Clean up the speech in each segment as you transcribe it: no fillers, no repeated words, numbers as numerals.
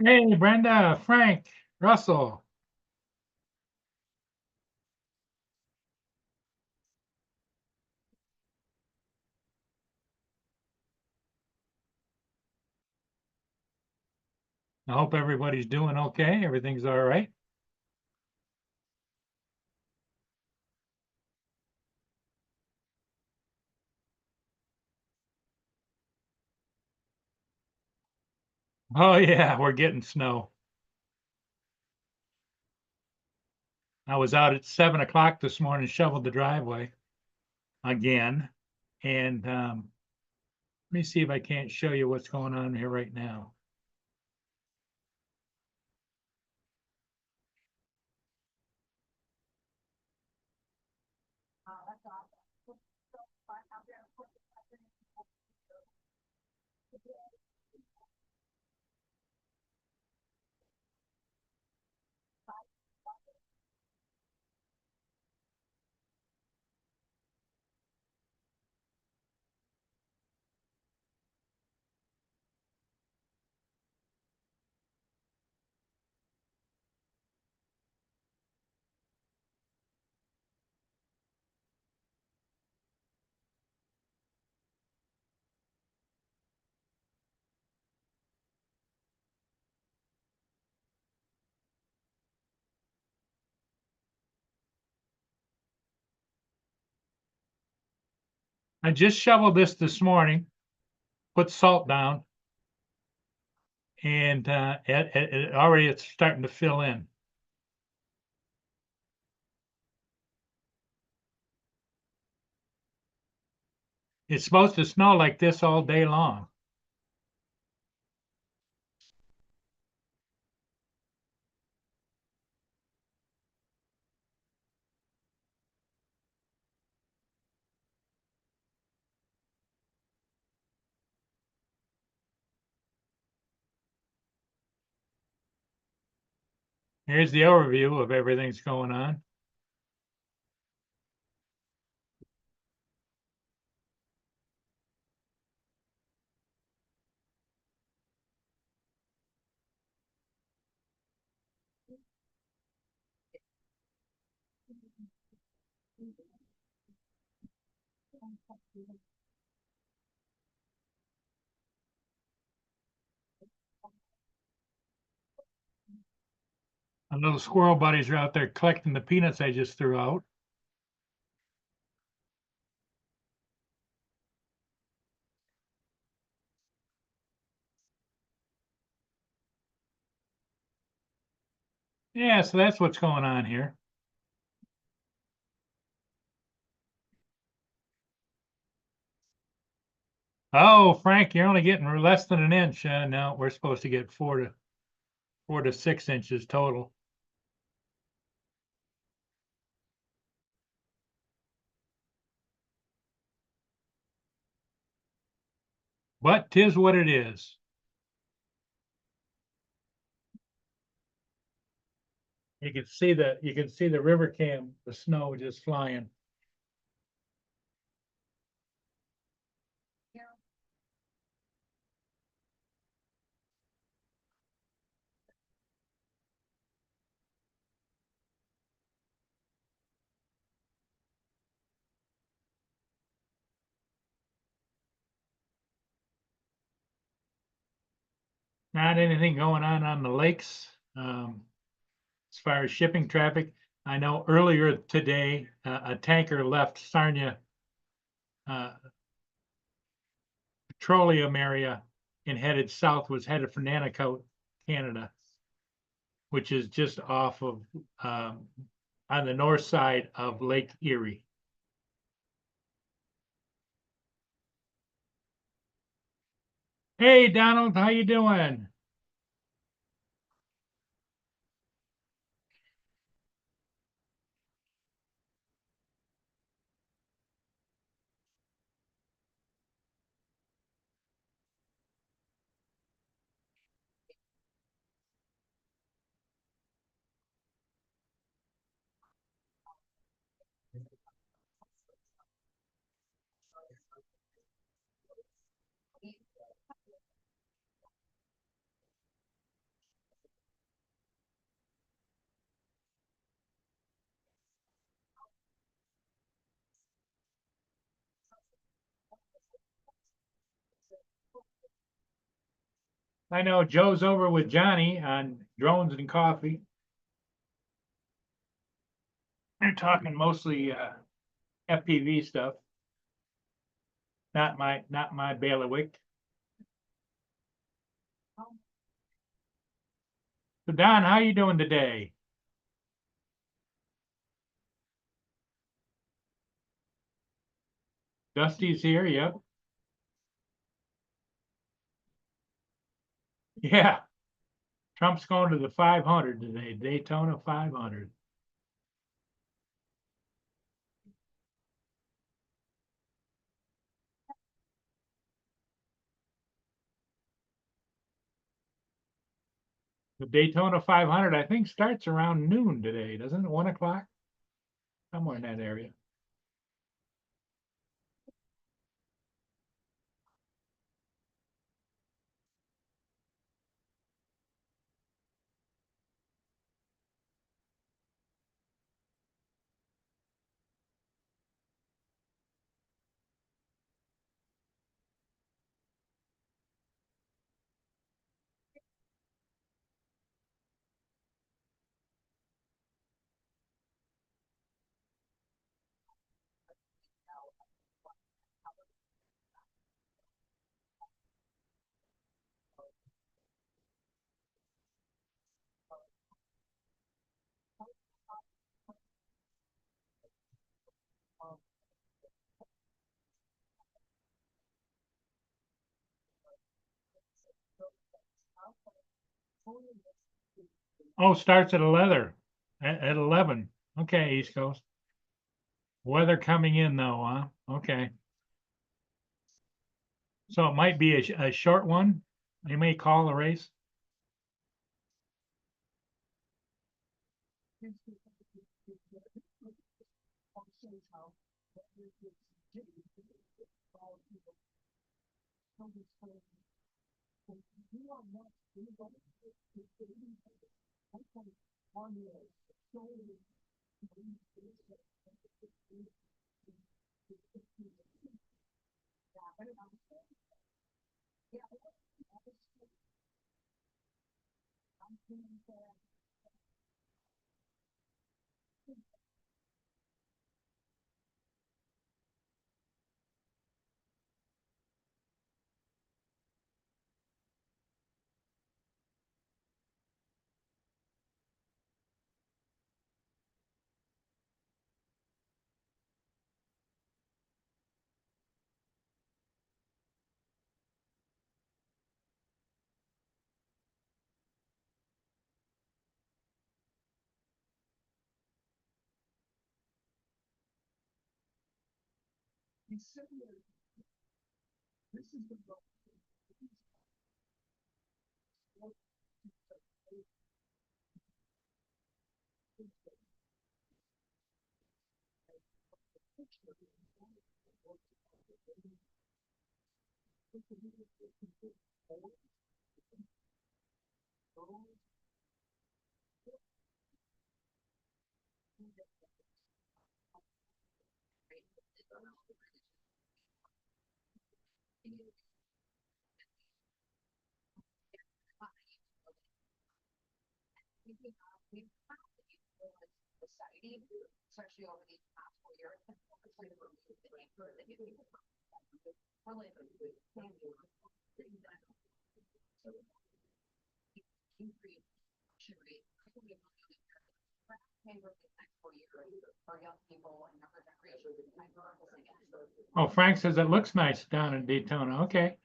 Hey, Brenda, Frank, Russell. I hope everybody's doing okay. Everything's all right. Oh yeah, we're getting snow. I was out at 7 o'clock this morning, shoveled the driveway again. And let me see if I can't show you what's going on here right now. I just shoveled this morning, put salt down, and already it's starting to fill in. It's supposed to snow like this all day long. Here's the overview of everything's going on. And little squirrel buddies are out there collecting the peanuts I just threw out. Yeah, so that's what's going on here. Oh, Frank, you're only getting less than an inch. No, we're supposed to get 4 to 6 inches total. But 'tis what it is. You can see the river cam, the snow just flying. Not anything going on the lakes. As far as shipping traffic, I know earlier today a tanker left Sarnia uh, petroleum area and headed south, was headed for Nanticoke, Canada, which is just off of on the north side of Lake Erie. Hey, Donald, how you doing? I know Joe's over with Johnny on drones and coffee. They're talking mostly FPV stuff. Not my bailiwick. So Don, how you doing today? Dusty's here, yep. Yeah. Trump's going to the 500 today, Daytona 500. The Daytona 500, I think, starts around noon today, doesn't it? 1 o'clock? Somewhere in that area. Oh, starts at 11. Okay, East Coast. Weather coming in though, huh? Okay. So it might be a short one. They may call a race. Oh, Frank says it looks nice down in Daytona. Okay.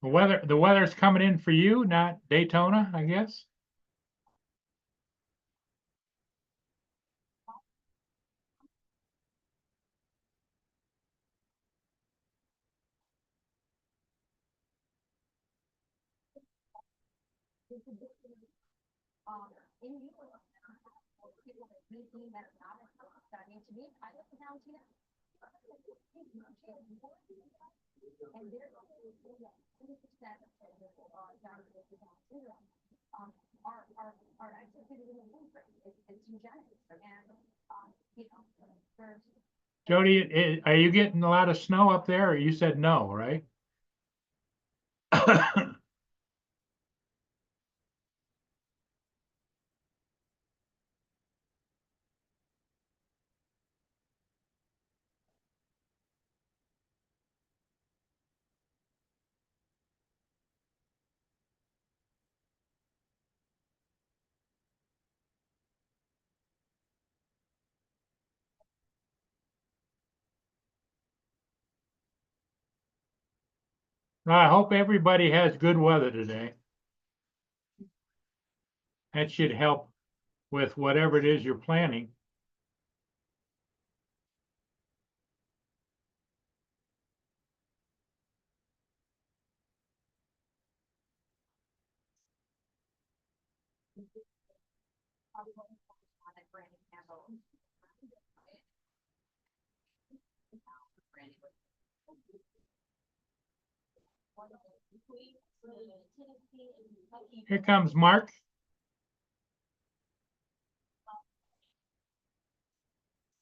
The weather's coming in for you, not Daytona, I guess. Jody, are you getting a lot of snow up there? Or you said no, right? I hope everybody has good weather today. That should help with whatever it is you're planning. Here comes Mark.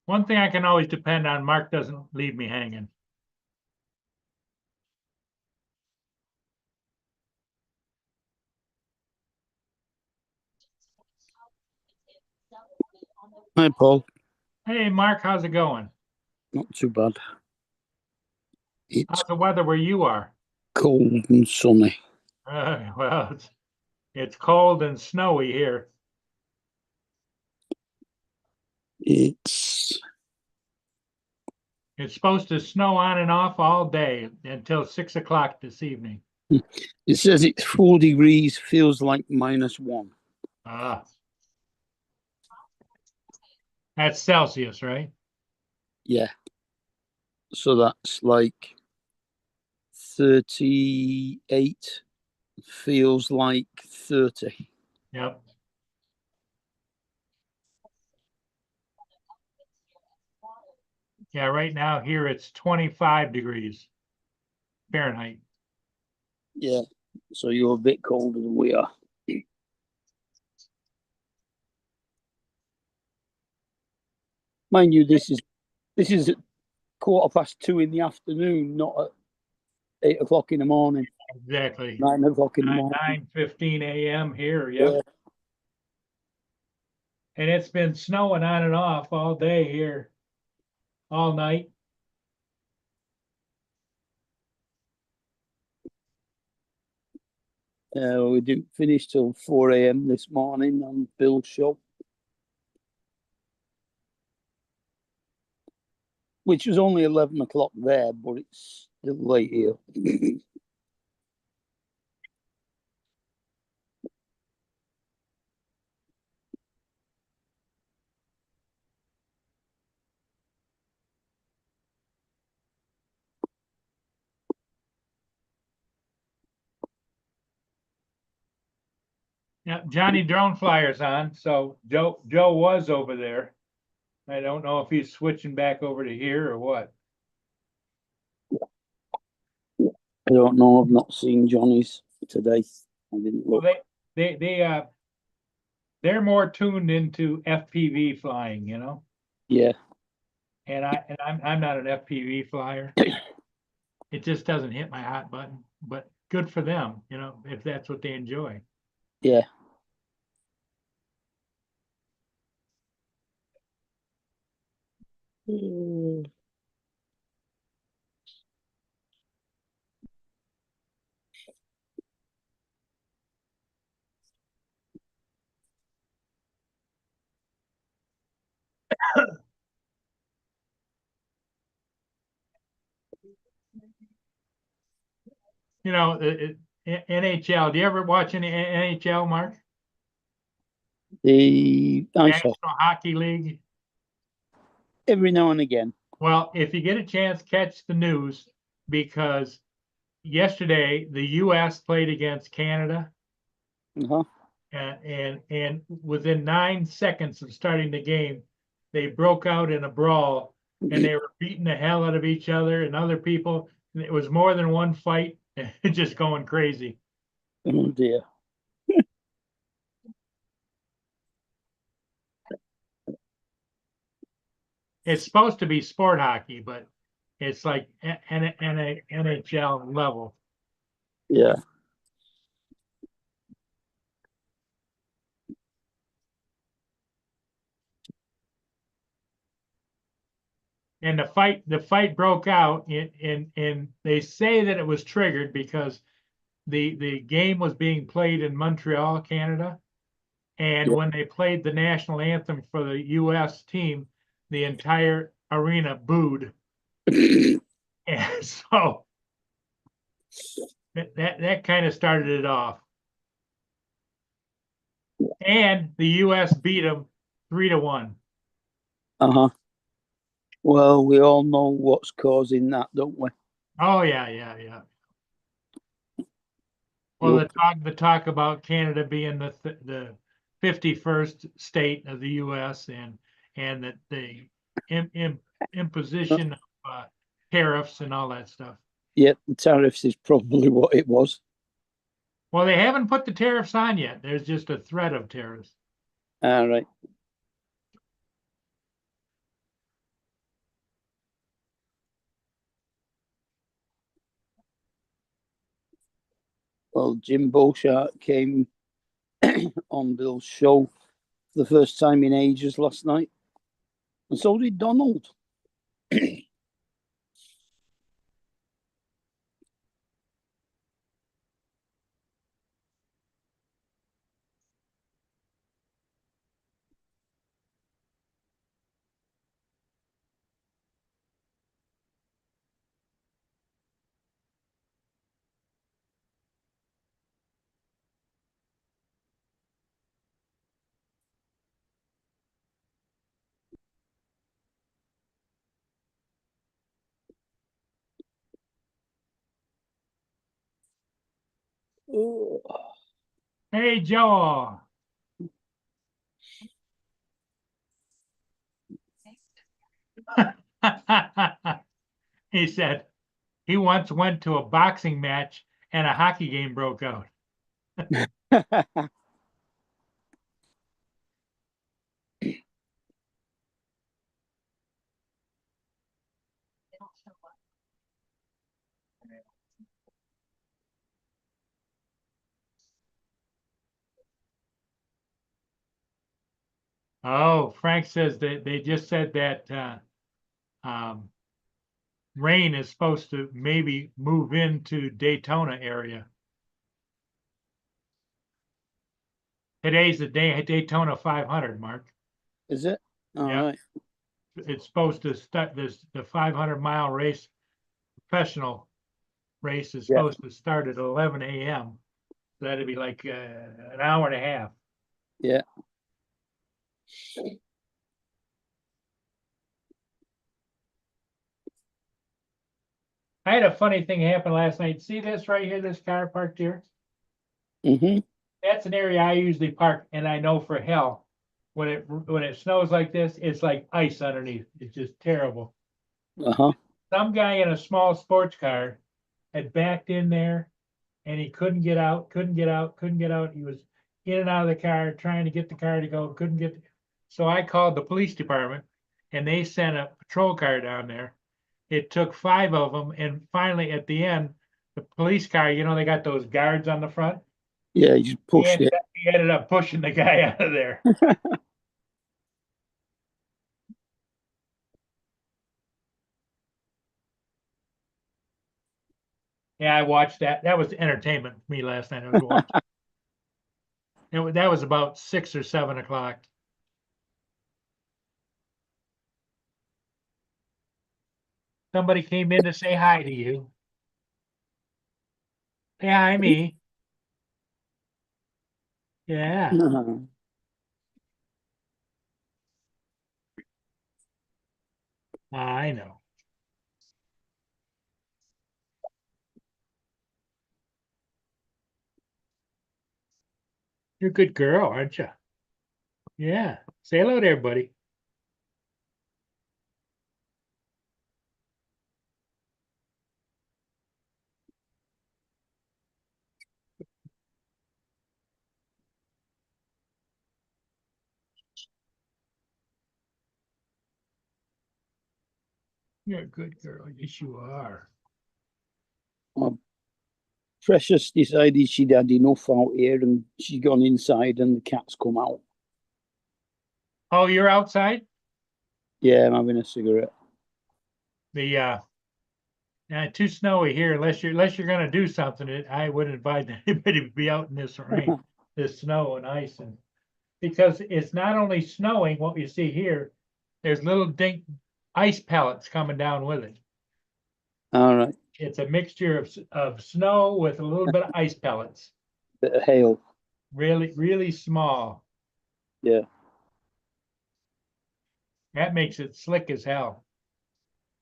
One thing I can always depend on, Mark doesn't leave me hanging. Hi, Paul. Hey, Mark, how's it going? Not too bad. It's How's the weather where you are? cold and sunny. Well, it's cold and snowy here. It's supposed to snow on and off all day until 6 o'clock this evening. It says it's 4 degrees, feels like -1. That's Celsius, right? Yeah. So that's like 38, feels like 30. Yep. Yeah, right now here it's 25 degrees Fahrenheit. Yeah. So you're a bit colder than we are. Mind you, this is at 2:15 in the afternoon, not at 8 o'clock in the morning. Exactly. 9 o'clock in the morning. 9:15 a.m. here. Yep. Yeah. And it's been snowing on and off all day here, all night. We didn't finish till 4 a.m. this morning on Bill's show, which was only 11 o'clock there, but it's still late here. Yeah, Johnny Drone Flyer's on. So Joe was over there. I don't know if he's switching back over to here or what. I don't know. I've not seen Johnny's today. I didn't look. Well, they're more tuned into FPV flying, you know. Yeah. And I'm not an FPV flyer. It just doesn't hit my hot button. But good for them, you know, if that's what they enjoy. Yeah. You know, NHL. Do you ever watch any NHL, Mark? The National Hockey League. Every now and again. Well, if you get a chance, catch the news, because yesterday the U.S. played against Canada, Uh-huh. and within 9 seconds of starting the game, they broke out in a brawl, and they were beating the hell out of each other and other people. And it was more than one fight, just going crazy. Oh dear. It's supposed to be sport hockey, but it's like NHL level. Yeah. And the fight broke out in they say that it was triggered because the game was being played in Montreal, Canada. And when they played the national anthem for the US team, the entire arena booed. And so That kind of started it off. And the US beat them 3-1. Uh-huh. Well, we all know what's causing that, don't we? Oh yeah. Well, the talk about Canada being the 51st state of the U.S. and that the imposition of tariffs and all that stuff. Yeah, the tariffs is probably what it was. Well, they haven't put the tariffs on yet. There's just a threat of tariffs. All right. Well, Jim Beauchamp came on Bill's show for the first time in ages last night. And so did Donald. Oh. Hey, Joe. He said he once went to a boxing match and a hockey game broke out. Oh, Frank says that they just said that rain is supposed to maybe move into Daytona area. Today's the day Daytona 500, Mark. Is it? All Yeah. right. It's supposed to start the 500-mile race, professional race is Yeah. supposed to start at 11 a.m. So that'd be like an hour and a half. Yeah. I had a funny thing happen last night. See this right here, this car parked here? Mm-hmm. That's an area I usually park, and I know for hell when it snows like this, it's like ice underneath. It's just terrible. Uh-huh. Some guy in a small sports car had backed in there and he couldn't get out. He was in and out of the car trying to get the car to go, couldn't get. So I called the police department and they sent a patrol car down there. It took 5 of them, and finally at the end, the police car, they got those guards on the front. Yeah, you just pushed it. He ended up pushing the guy out of there. Yeah, I watched that. That was entertainment for me last night. I was watching. That was about 6 or 7 o'clock. Somebody came in to say hi to you. Say hi, me. Yeah, Uh-huh. I know. You're a good girl, aren't you? Yeah. Say hello to everybody. You're a good girl. Yes, you are. Well, Precious decided she'd had enough out here and she'd gone inside and the cat's come out. Oh, you're outside? Yeah, I'm having a cigarette. The too snowy here unless you're gonna do something. I wouldn't advise anybody to be out in this rain, this snow and ice, and because it's not only snowing, what you see here, there's little ice pellets coming down with it. All right. It's a mixture of snow with a little bit of ice pellets. Bit of hail. Really, really small. Yeah. That makes it slick as hell.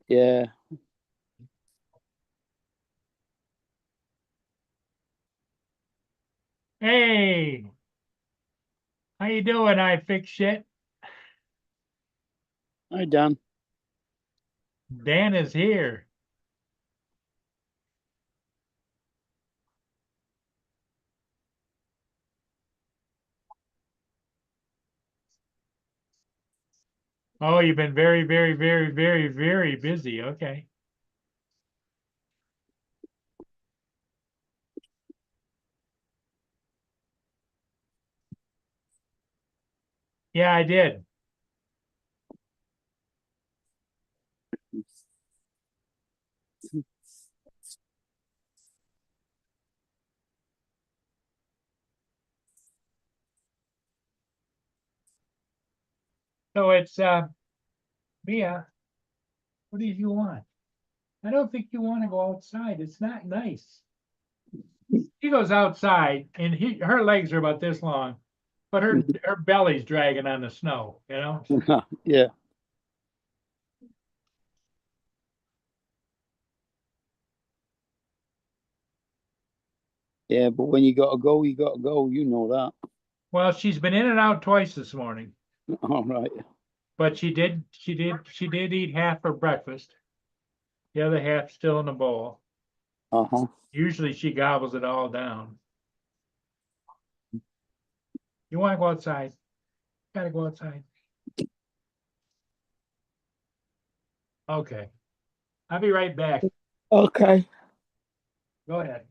Yeah. Hey, how you doing? I fix shit. Hi, Dan. Dan is here. Oh, you've been very, very, very, very, very busy. Okay. Yeah, I did. So it's Mia, what do you want? I don't think you want to go outside. It's not nice. She goes outside and her legs are about this long, but her belly's dragging on the snow, you know? Yeah. Yeah, but when you gotta go, you gotta go. You know that. Well, she's been in and out twice this morning, All right. but she did eat half her breakfast. The other half still in the bowl. Uh-huh. Usually she gobbles it all down. You want to go outside? Gotta go outside. Okay. I'll be right back. Okay. Go ahead.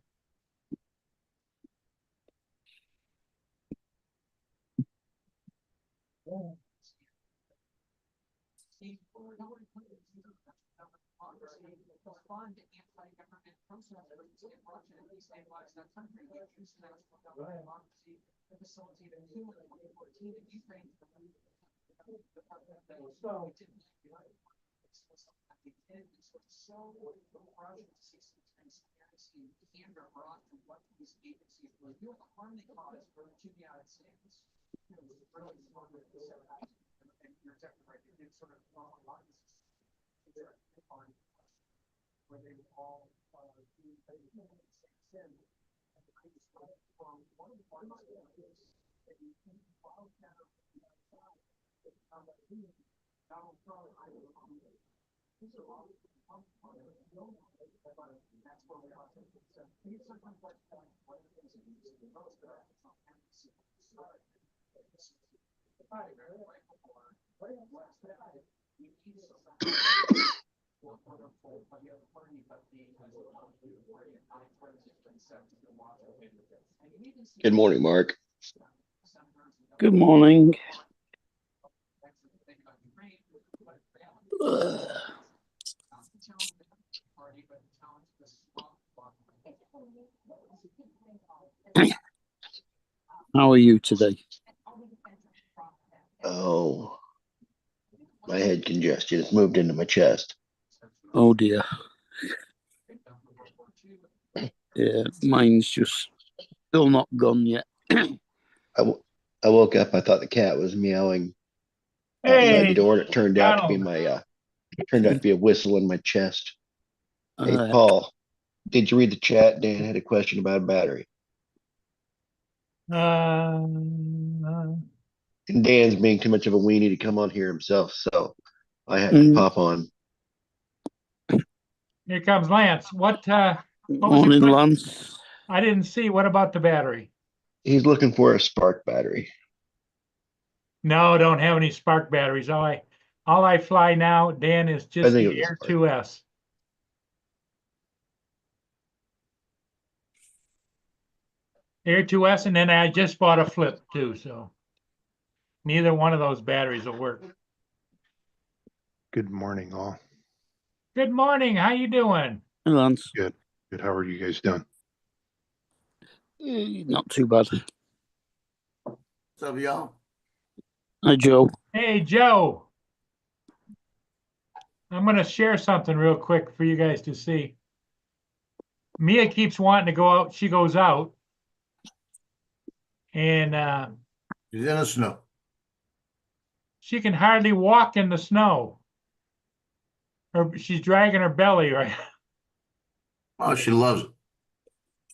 Good morning, Mark. Good morning. How are you today? Oh, my head congestion has moved into my chest. Oh dear. Yeah, mine's just still not gone yet. I woke up. I thought the cat was meowing outside the Hey, door, and it turned out to be Donald. a whistle in my chest. Hey, Uh, Paul, did you read the chat? Dan had a question about a battery, Uh, and Dan's being too much of a weenie to come on here himself, so I had to mm, pop on. Here comes Lance. What was your morning, question? Lance. I didn't see. What about the battery? He's looking for a spark battery. No, don't have any spark batteries. All I fly now, Dan, is I just think the it was a Air spark. 2S. Air 2S, and then I just bought a Flip too, so neither one of those batteries will work. Good morning, all. Good morning. How you doing? Hey, Lance. Good. Good. How are you guys doing? Not too bad. What's up, y'all? Hi, Joe. Hey, Joe. I'm going to share something real quick for you guys to see. Mia keeps wanting to go out. She goes out. And She's in the snow. she can hardly walk in the snow. She's dragging her belly, right? Oh, she loves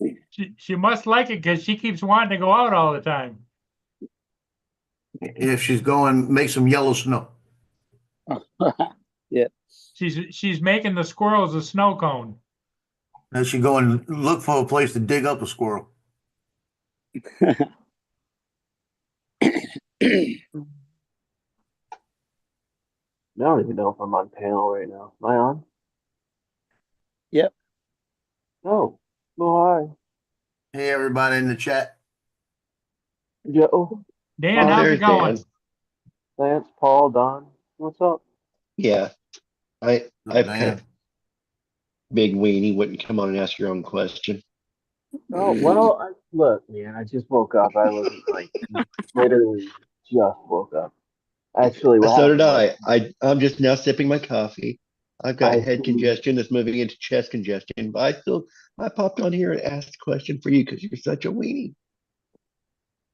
it. She must like it because she keeps wanting to go out all the time. If she's going, make some yellow snow. She's making the squirrels a snow cone. Then she go and look for a place to dig up a squirrel. I don't even know if I'm on panel right now. Am I on? Yep. Oh, well, Hey, everybody in the chat. hi. Joe, Dan, Oh, how's there's it going? Dan. Lance, Paul, Don. What's up? Yeah, I've Dan. kind of big weenie wouldn't come on and ask your own question. Oh, well, look, man, I just woke up. I wasn't like literally just woke up. Actually, what So did happened was I'm just now sipping my coffee. I've got I head congestion that's moving into chest congestion, but I popped on here and asked a question for you because you're such a weenie.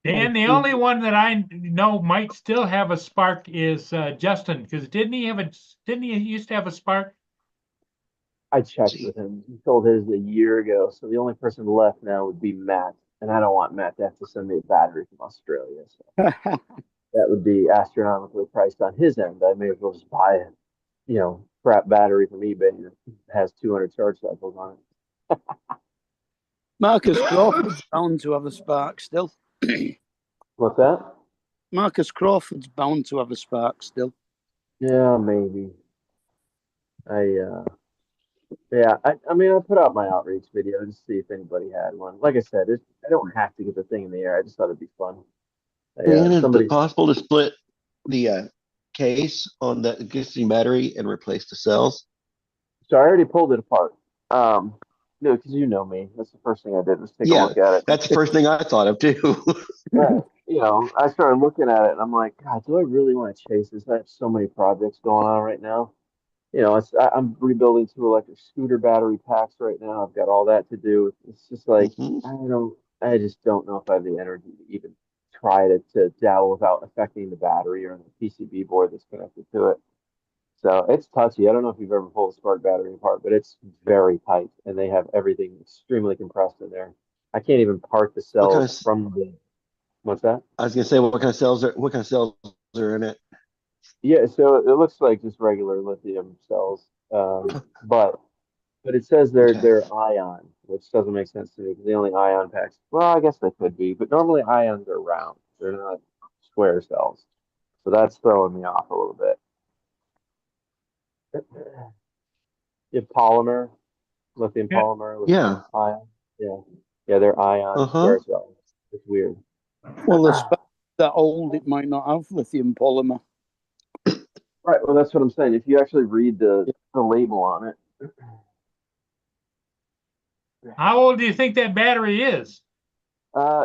Dan, the only one that I know might still have a spark is Justin, because didn't he used to have a spark? I checked with him. He sold his a year ago, so the only person left now would be Matt, and I don't want Matt to have to send me a battery from Australia. So that would be astronomically priced on his end. I may as well just buy a, crap battery from eBay that has 200 charge cycles on it. Marcus Crawford's bound to have a spark still. What's that? Marcus Crawford's bound to have a spark still. Yeah, maybe. I mean, I put out my outreach video to see if anybody had one. Like I said, I don't have to get the thing in the air. I just thought it'd be fun. Dan, is Somebody, it possible to split the case on the existing battery and replace the cells? so I already pulled it apart. No, because you know me. That's the first thing I did was take a Yeah, look at it. that's the first thing I thought of too. Right. I started looking at it and I'm like, God, do I really want to chase this? I have so many projects going on right now. I'm rebuilding 2 electric scooter battery packs right now. I've got all that to do. It's just like Mhm. I just don't know if I have the energy to even try to dabble without affecting the battery or the PCB board that's connected to it. So it's touchy. I don't know if you've ever pulled a Spark battery apart, but it's very tight and they have everything extremely compressed in there. I can't even part the What kind cells of, from the, what's that? I was gonna say what kind of cells are in it? Yeah, so it looks like just regular lithium cells, but it says they're Okay. they're ion, which doesn't make sense to me because the only ion packs. Well, I guess they could be, but normally ions are round; they're not square cells. So that's throwing me off a little bit. You have polymer, lithium Yeah. polymer, Yeah. ion. Yeah, they're ion Uh-huh. square cells. It's weird. Well, the spark that old, it might not have lithium polymer. Right. Well, that's what I'm saying. If you actually read the label on it. How old do you think that battery is?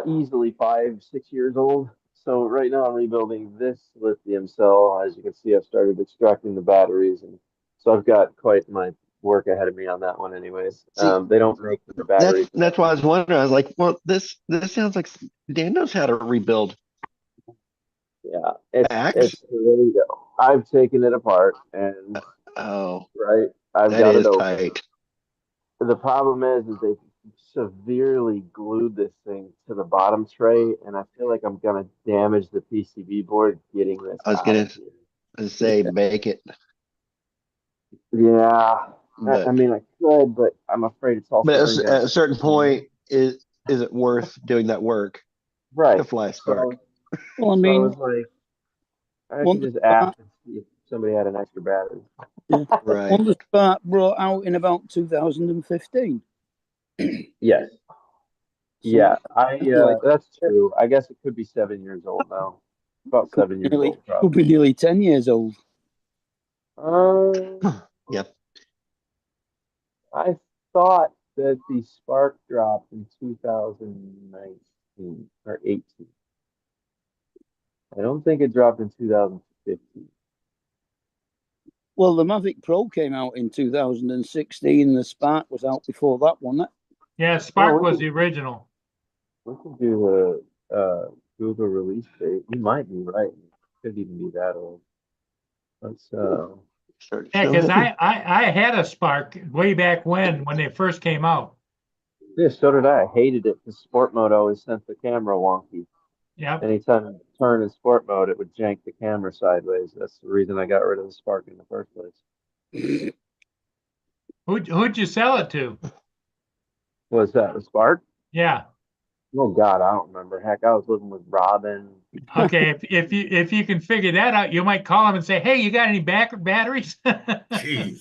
Easily 5, 6 years old. So right now I'm rebuilding this lithium cell. As you can see, I've started extracting the batteries, and so I've got quite my work ahead of me on that one. Anyways, See, they don't make the batteries. that's why I was wondering. I was like, well, this sounds like Dan knows how to rebuild Yeah, packs. there you go. I've taken it apart, and Oh, right, I've that got is it open. tight. The problem is they severely glued this thing to the bottom tray, and I feel like I'm gonna damage the PCB board getting this I was out gonna of here. say bake it, Yeah, I but mean I could, but I'm afraid it's also at going at to a certain point, is it worth doing that work right. to fly a spark? Well, I So I mean, was like, I one could just spark, ask and see if somebody had an extra battery. Right. one spark brought out in about 2015. Yes. So Yeah, like, that's true. I guess it could be 7 years old now. About 7 years old, could probably. be nearly 10 years old. Yep. I thought that the spark dropped in 2019 or 18. I don't think it dropped in 2015. Well, the Mavic Pro came out in 2016. The Spark was out before that one. Yeah, Spark we was can- the original. We can do the Google release date. You might be right. It could even be that old. Let's Start Yeah, showing because up. I had a Spark way back when they first came out. yeah, so did I. I hated it because sport mode always sent the camera wonky. Yep. Anytime you turn in sport mode, it would jank the camera sideways. That's the reason I got rid of the Spark in the first place. Who'd you sell it to? Was that the Spark? Yeah. Oh God, I don't remember. Heck, I was living with Robin. Okay. If you can figure that out, you might call him and say, "Hey, you got any batteries?" Jeez.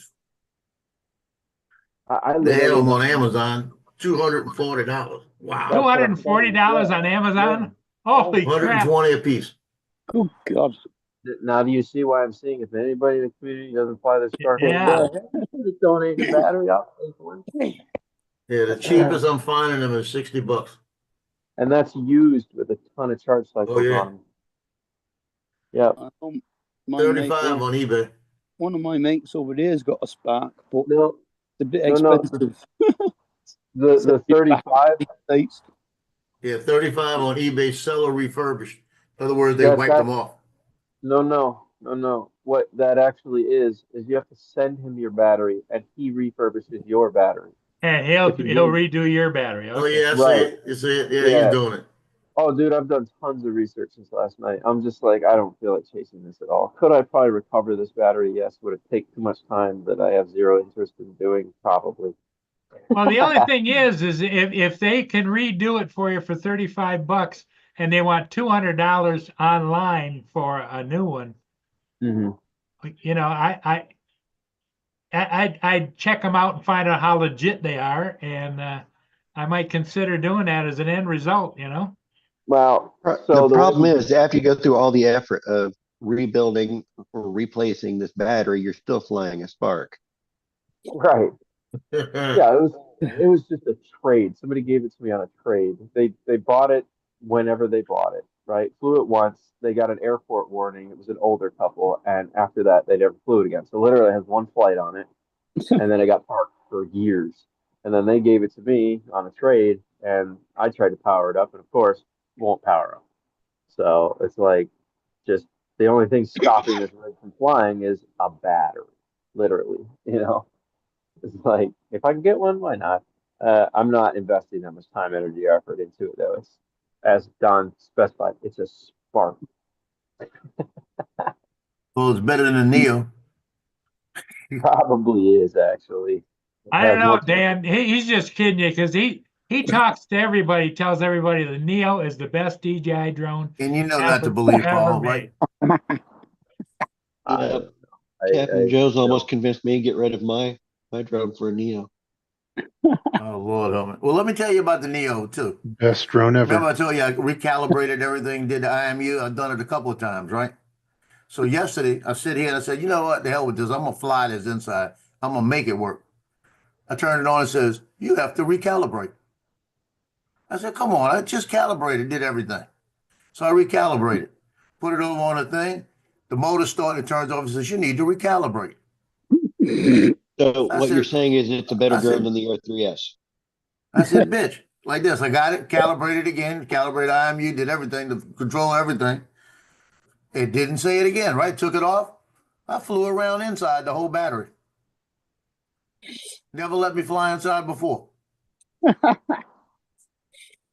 I They have them on literally- Amazon, $240. Wow. That's what I'm $240 saying. on Yeah. Amazon. Holy crap! 120 a piece. Oh God. Now, do you see why I'm seeing if anybody in the community doesn't fly their Spark? Yeah. Donate a battery. I'll pay for it. Yeah, the cheapest I'm finding them is $60. And that's used with a ton of charge cycles Oh, yeah. on them. Yep. My mate, 35 on eBay. one of my mates over there's got a Spark, but No, it's a bit No. expensive. the 35. States. Yeah, 35 on eBay, seller refurbished. In other words, they Yes, wiped them off. No. What that actually is you have to send him your battery and he refurbishes your battery. And he'll If you redo your battery. Oh, Okay. yeah, I see Right. it. You see it? Yeah, Yeah. he's doing it. Oh, dude, I've done tons of research since last night. I'm just like, I don't feel like chasing this at all. Could I probably recover this battery? Yes. Would it take too much time that I have zero interest in doing? Probably. Well, the only thing is if they can redo it for you for $35 and they want $200 online for a new one, Mm-hmm. you know, I'd check them out and find out how legit they are, and I might consider doing that as an end result. You know. Well, The so problem is after you go through all the effort of rebuilding or replacing this battery, you're still flying a Spark. right. Yeah, it was just a trade. Somebody gave it to me on a trade. They bought it whenever they bought it, right? Flew it once. They got an airport warning. It was an older couple, and after that, they never flew it again. So literally, it has one flight on it, and then it got parked for years. And then they gave it to me on a trade, and I tried to power it up, and of course, it won't power up. So it's like just the only thing stopping this rig from flying is a battery, literally. You know. It's like, if I can get one, why not? I'm not investing that much time, energy, effort into it, though. It's, as Don specified, it's a Spark. Well, it's better than the Neo. Probably is, actually. I don't Has know, more- Dan. He's just kidding you because he talks to everybody, tells everybody the Neo is the best DJI drone. And you know not to believe ever Paul, made. right? Yep. I- Captain I- Joe's almost convinced me to get rid of my drone for a Neo. Oh, Lord, help me. Well, let me tell you about the Neo, too. Best drone Remember ever. I told you I recalibrated everything, did the IMU. I've done it a couple of times, right? So yesterday, I sit here and I said, you know what? The hell with this. I'm going to fly this inside. I'm going to make it work. I turned it on and it says, you have to recalibrate. I said, come on. I just calibrated, did everything. So I recalibrated, put it over on the thing. The motor started, it turns off and says, you need to recalibrate. So I what you're said- saying is it's a better I said- drone than the Air 3S. I said, bitch, like this. I got it, calibrated again, calibrated IMU, did everything to control everything. It didn't say it again, right? Took it off. I flew around inside the whole battery. Never let me fly inside before.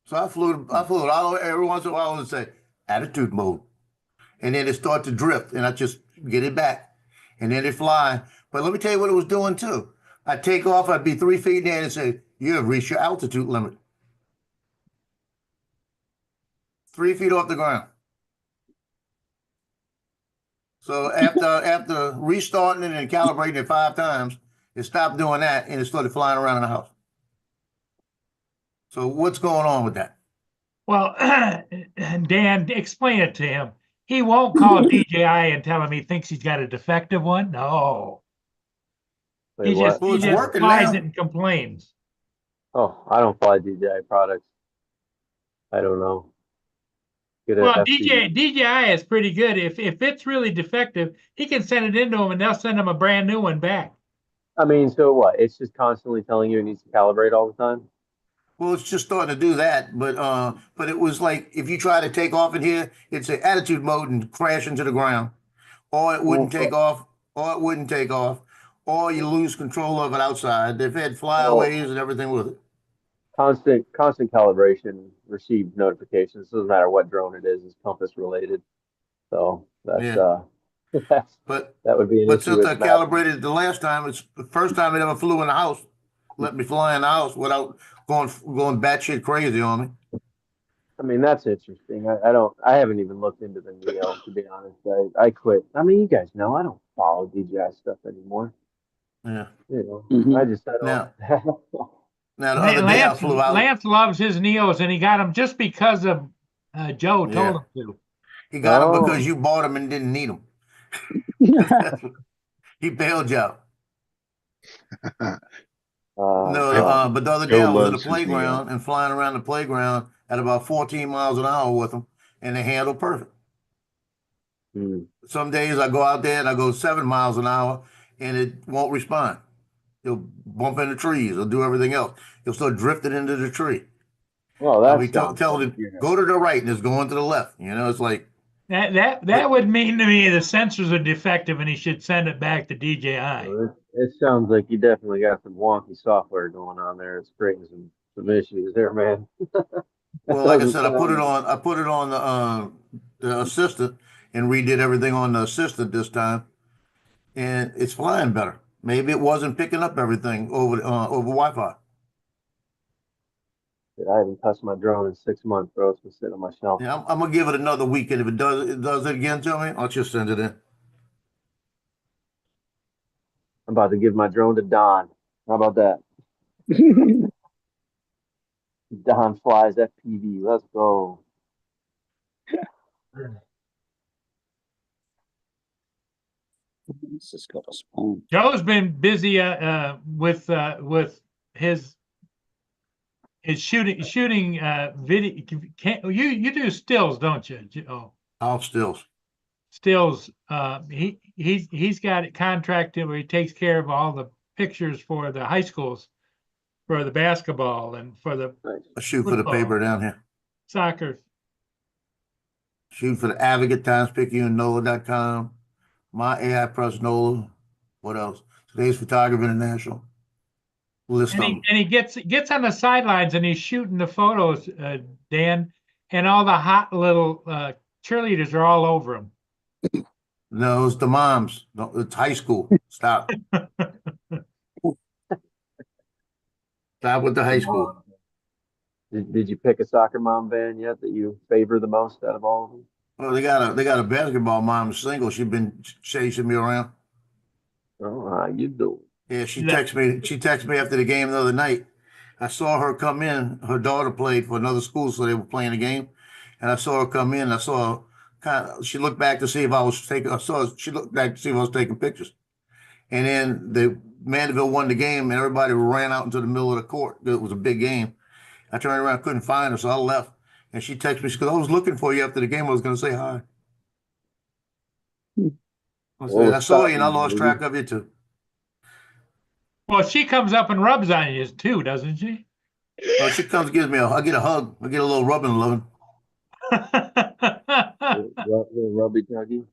So I flew it all the way. Every once in a while I would say, attitude mode. And then it start to drift and I just get it back. And then it fly. But let me tell you what it was doing too. I'd take off, I'd be 3 feet in the air and say, you have reached your altitude limit. 3 feet off the ground. So after restarting it and calibrating it 5 times, it stopped doing that and it started flying around in the house. So what's going on with that? Well, Dan, explain it to him. He won't call DJI and tell him he thinks he's got a defective one. No, Wait, he just what? Well, it's he just working flies now. it and complains. Oh, I don't fly DJI products. I don't know. Get a Well, FCD. DJI is pretty good. If it's really defective, he can send it into them and they'll send him a brand new one back. I mean, so what? It's just constantly telling you it needs to calibrate all the time. Well, it's just starting to do that, but it was like if you try to take off in here, it's an attitude mode and crash into the ground, or it wouldn't take off, or it wouldn't take off, or you lose control of it outside. They've had flyaways and everything with it. Constant calibration received notifications. Doesn't matter what drone it is. It's compass related. So that's Yeah. that's But that would be an but issue since with I Matt. calibrated it the last time, it's the first time it ever flew in the house. Let me fly in the house without going batshit crazy on me. I mean, that's interesting. I haven't even looked into the Neo, to be honest. I quit. I mean, you guys know I don't follow DJI stuff anymore. Yeah. You know, Mhm. I don't. Now the other day I flew out. Lance loves his Neos, and he got them just because of Joe told Yeah. him to. He got them Oh. because you bought them and didn't need them. He bailed you out. No, but the other day Joe I was in the loves his playground and flying around the playground at about 14 miles an hour with them, and they handle perfect. Hmm. Some days I go out there and I go 7 miles an hour, and it won't respond. You'll bump into trees. It'll do everything else. You'll start drifting into the tree. Well, I'll that be sounds telling fun. it, go to the right, and it's going to the left. You know, it's like, That would mean to me the sensors are defective, and he should send it back to DJI. It sounds like you definitely got some wonky software going on there. It's creating some issues there, man. well, like I said, I put it on the assistant and redid everything on the assistant this time, and it's flying better. Maybe it wasn't picking up everything over Wi-Fi. I haven't touched my drone in 6 months, bro. It's been sitting on my shelf. Yeah, I'm gonna give it another week, and if it does it again to me, I'll just send it in. I'm about to give my drone to Don. How about that? Don flies FPV. Let's go. This has got a spawn. Joe's been busy with his shooting video. You do stills, don't you? Oh, I'll stills. stills. He's got it contracted where he takes care of all the pictures for the high schools, for the basketball and for the I shoot for the Football. paper down here. soccer. Shoot for the Advocate, TimesPicayune, NOLA.com, my AI Press NOLA. What else? Today's Photography International. List And them. he gets on the sidelines and he's shooting the photos, Dan, and all the hot little cheerleaders are all over him. No, it's the moms. No, it's high school. Stop. Stop with the high school. Did you pick a soccer mom band yet that you favor the most out of all of them? Well, they got a basketball mom single. She's been chasing me around. Oh, how you doing? Yeah, she texted me after the game the other night. I saw her come in. Her daughter played for another school, so they were playing a game. And I saw her come in. I saw her she looked back to see if I was taking. She looked back to see if I was taking pictures. And then the Mandeville won the game, and everybody ran out into the middle of the court. It was a big game. I turned around, couldn't find her, so I left. And she texted me, she goes, I was looking for you after the game. I was going to say hi. I said, I saw you, and I lost track of you too. Well, she comes up and rubs on you too, doesn't she? Well, she comes, gives me I get a hug. I get a little rubbing and loving. Little rubby tuggy.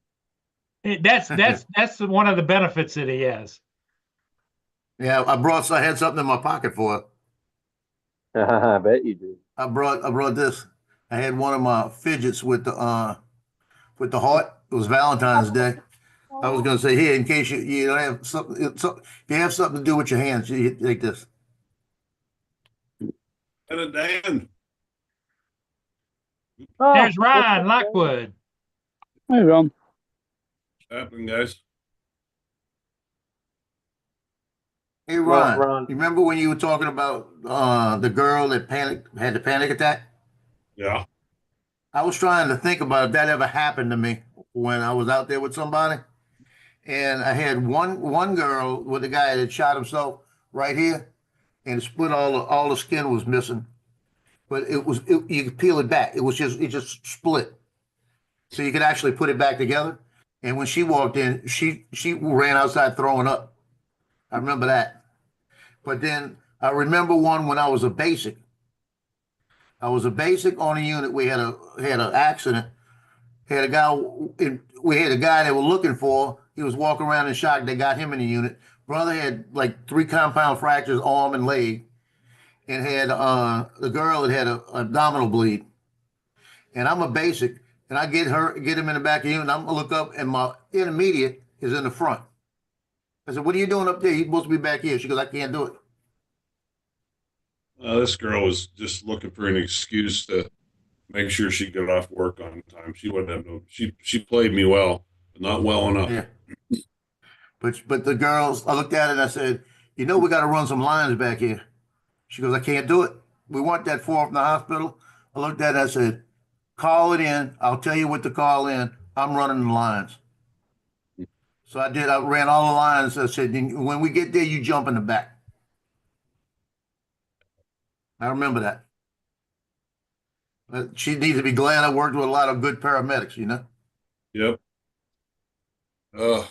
That's one of the benefits that he has. Yeah, I had something in my pocket for her. I bet you do. I brought this. I had one of my fidgets with the heart. It was Valentine's Day. I was gonna say here in case you don't have something. If you have something to do with your hands, you take this. And Dan, Oh, There's Ron Lockwood. Hi, Ron. what's happening, guys? Hey Ron, Ron. you remember when you were talking about the girl that had the panic attack? Yeah. I was trying to think about if that ever happened to me when I was out there with somebody. And I had one girl with a guy that shot himself right here, and split all the skin was missing, but you could peel it back. It just split, so you could actually put it back together. And when she walked in, she ran outside throwing up. I remember that. But then I remember one when I was a basic, I was a basic on a unit. We had an accident. Had a guy. We had a guy they were looking for. He was walking around in shock. They got him in the unit. Brother had like 3 compound fractures, arm and leg, and had the girl that had a abdominal bleed. And I'm a basic, and I get him in the back of the unit. I'm gonna look up, and my intermediate is in the front. I said, "What are you doing up there? You're supposed to be back here." She goes, "I can't do it." This girl was just looking for an excuse to make sure she got off work on time. She wouldn't have no. She played me well, but not well enough. Yeah. But the girls, I looked at it and I said, "You know, we got to run some lines back here." She goes, "I can't do it. We want that far from the hospital." I looked at it and I said, "Call it in. I'll tell you what to call in. I'm running the lines." So I did. I ran all the lines. I said, "When we get there, you jump in the back." I remember that. She needs to be glad I worked with a lot of good paramedics, you know, Yep. Uh,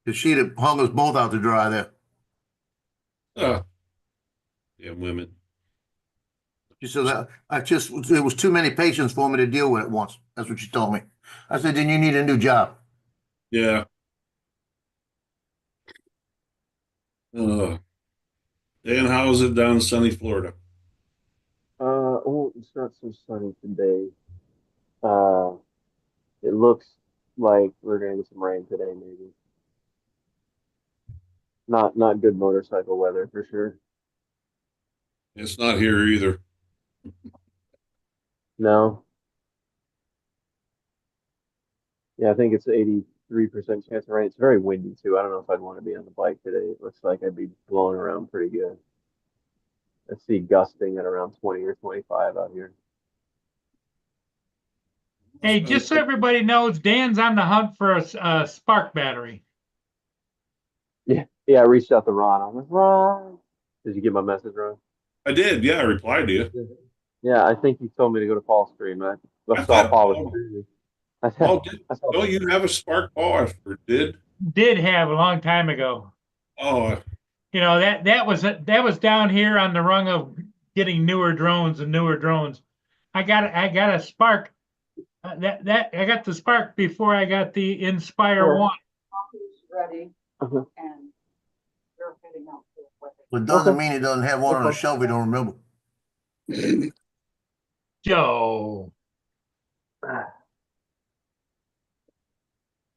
because she'd have hung us both out to dry there. yeah, women. She said, it was too many patients for me to deal with at once. That's what she told me. I said, "Then you need a new job." Yeah. Dan, how is it down in sunny Florida? Oh, it's not so sunny today. It looks like we're gonna get some rain today, maybe. Not good motorcycle weather for sure. It's not here either. No. Yeah, I think it's 83% chance of rain. It's very windy too. I don't know if I'd want to be on the bike today. It looks like I'd be blowing around pretty good. I see gusting at around 20 or 25 out here. Hey, just so everybody knows, Dan's on the hunt for a spark battery. Yeah, I reached out to Ron. I'm like, "Ron, did you get my message, Ron?" I did. Yeah, I replied to you. Yeah, I think he told me to go to Fall Stream. I I saw thought, Paul was crazy. oh, I saw, don't you have a Spark Paul? I did. Did have a long time ago. Oh, You know, that was down here on the rung of getting newer drones and newer drones. I got a spark. I got the spark before I got the Inspire Sure. 1. Ready Mhm. and you're heading out to what they- But doesn't Okay. mean he doesn't have one on the shelf he don't remember. Joe.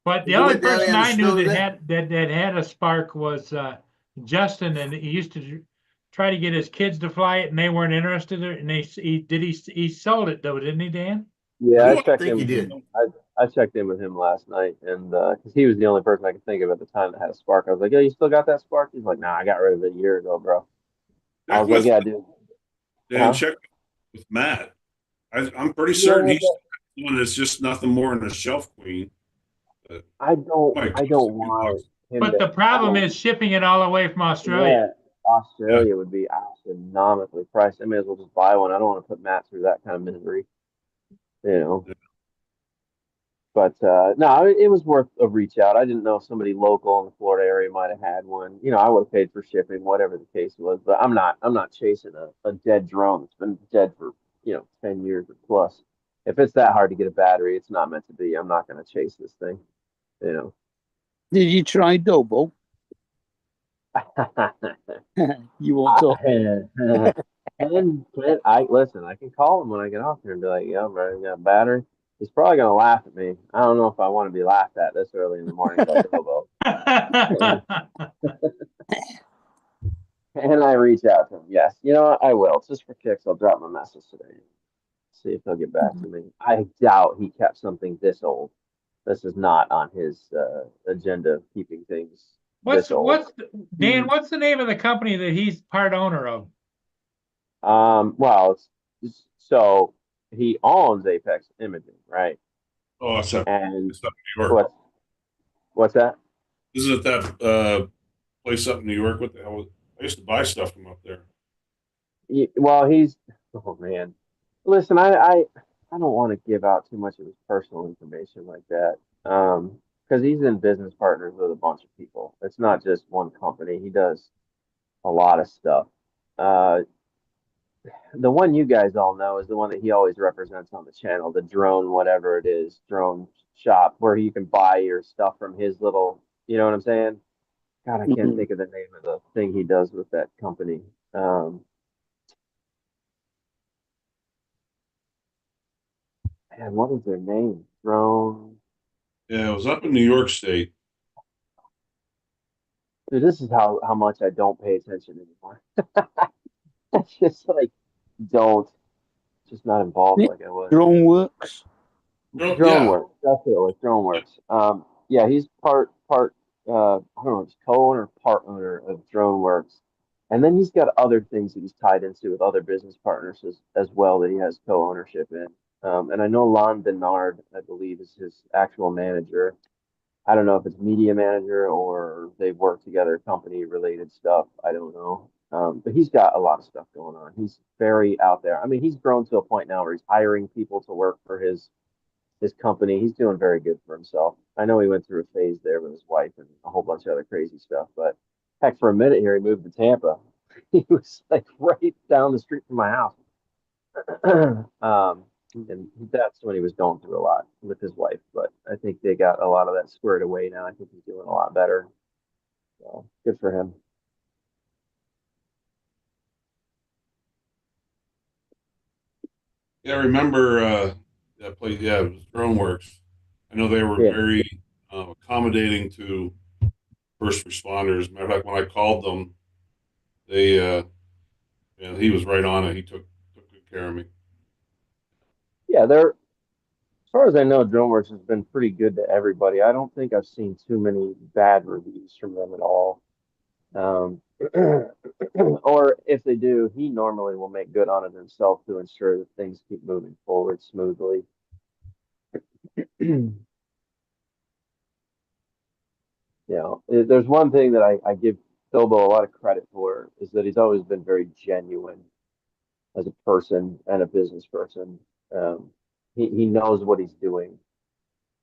But the You only went down person there in the I knew snow that today? had a spark was Justin, and he used to try to get his kids to fly it, and they weren't interested in it. And he sold it though, didn't he, Dan? Yeah, I I checked think in he with did. him. I checked in with him last night, and because he was the only person I could think of at the time that had a spark. I was like, "Yeah, you still got that spark?" He's like, "Nah, I got rid of it a year ago, bro." I check was like, with "Yeah, dude." Dan. Huh? Check with Matt. I'm pretty Yeah, certain he's the one that's just nothing more than a shelf queen. I don't. Might I cost a don't few want bucks. him But to. the I problem don't. is shipping it all the way from Australia. Yeah, Australia would be astronomically priced. I may as well just buy one. I don't want to put Matt through that kind of misery, you know. Yeah. But no, it was worth a reach out. I didn't know if somebody local in the Florida area might have had one. You know, I would have paid for shipping, whatever the case was. But I'm not chasing a dead drone that's been dead for 10 years or plus. If it's that hard to get a battery, it's not meant to be. I'm not going to chase this thing. You Did you try double? know. You won't talk. And I listen, I can call him when I get off here and be like, "Yeah, bro, you got a battery." He's probably gonna laugh at me. I don't know if I want to be laughed at this early in the morning by Bobo. And I reach out to him. Yes, you know what? I will. Just for kicks, I'll drop my message today. See if he'll get back to me. I doubt he kept something this old. This is not on his agenda of keeping things this old. Dan, what's the name of the company that he's part owner of? Well, so he owns Apex Imaging, right? Oh, it's up And in New York. what's that? Isn't it that place up in New York? What the hell? I used to buy stuff from up there. Well, oh man. Listen, I don't want to give out too much of his personal information like that. Because he's in business partners with a bunch of people. It's not just one company. He does a lot of stuff. the one you guys all know is the one that he always represents on the channel, the drone, whatever it is, drone shop where you can buy your stuff from his little, you know what I'm saying? God, I can't Mhm. think of the name of the thing he does with that company. And what is their name? Drone. Yeah, it was up in New York State. Dude, this is how much I don't pay attention anymore. It's just like don't just not involved It like I was. drone works. Drone Yeah, Works. That's what it was. Drone Works. Yeah, he's part. I don't know, if he's co-owner, part owner of Drone Works, and then he's got other things that he's tied into with other business partners as well that he has co-ownership in. And I know Lon Bernard, I believe, is his actual manager. I don't know if it's media manager or they work together, company related stuff. I don't know. But he's got a lot of stuff going on. He's very out there. I mean, he's grown to a point now where he's hiring people to work for his company. He's doing very good for himself. I know he went through a phase there with his wife and a whole bunch of other crazy stuff, but heck, for a minute here, he moved to Tampa. He was like right down the street from my house. And that's when he was going through a lot with his wife, but I think they got a lot of that squared away now. I think he's doing a lot better. So good for him. yeah. I remember that place. Yeah, it was DroneWorks. I know they were Yeah. very accommodating to first responders. Matter of fact, when I called them, they yeah, he was right on it. He took good care of me. Yeah, they're as far as I know, DroneWorks has been pretty good to everybody. I don't think I've seen too many bad reviews from them at all. Um, or if they do, he normally will make good on it himself to ensure that things keep moving forward smoothly. There's one thing that I give Bilbo a lot of credit for is that he's always been very genuine as a person and a business person. Um, he knows what he's doing.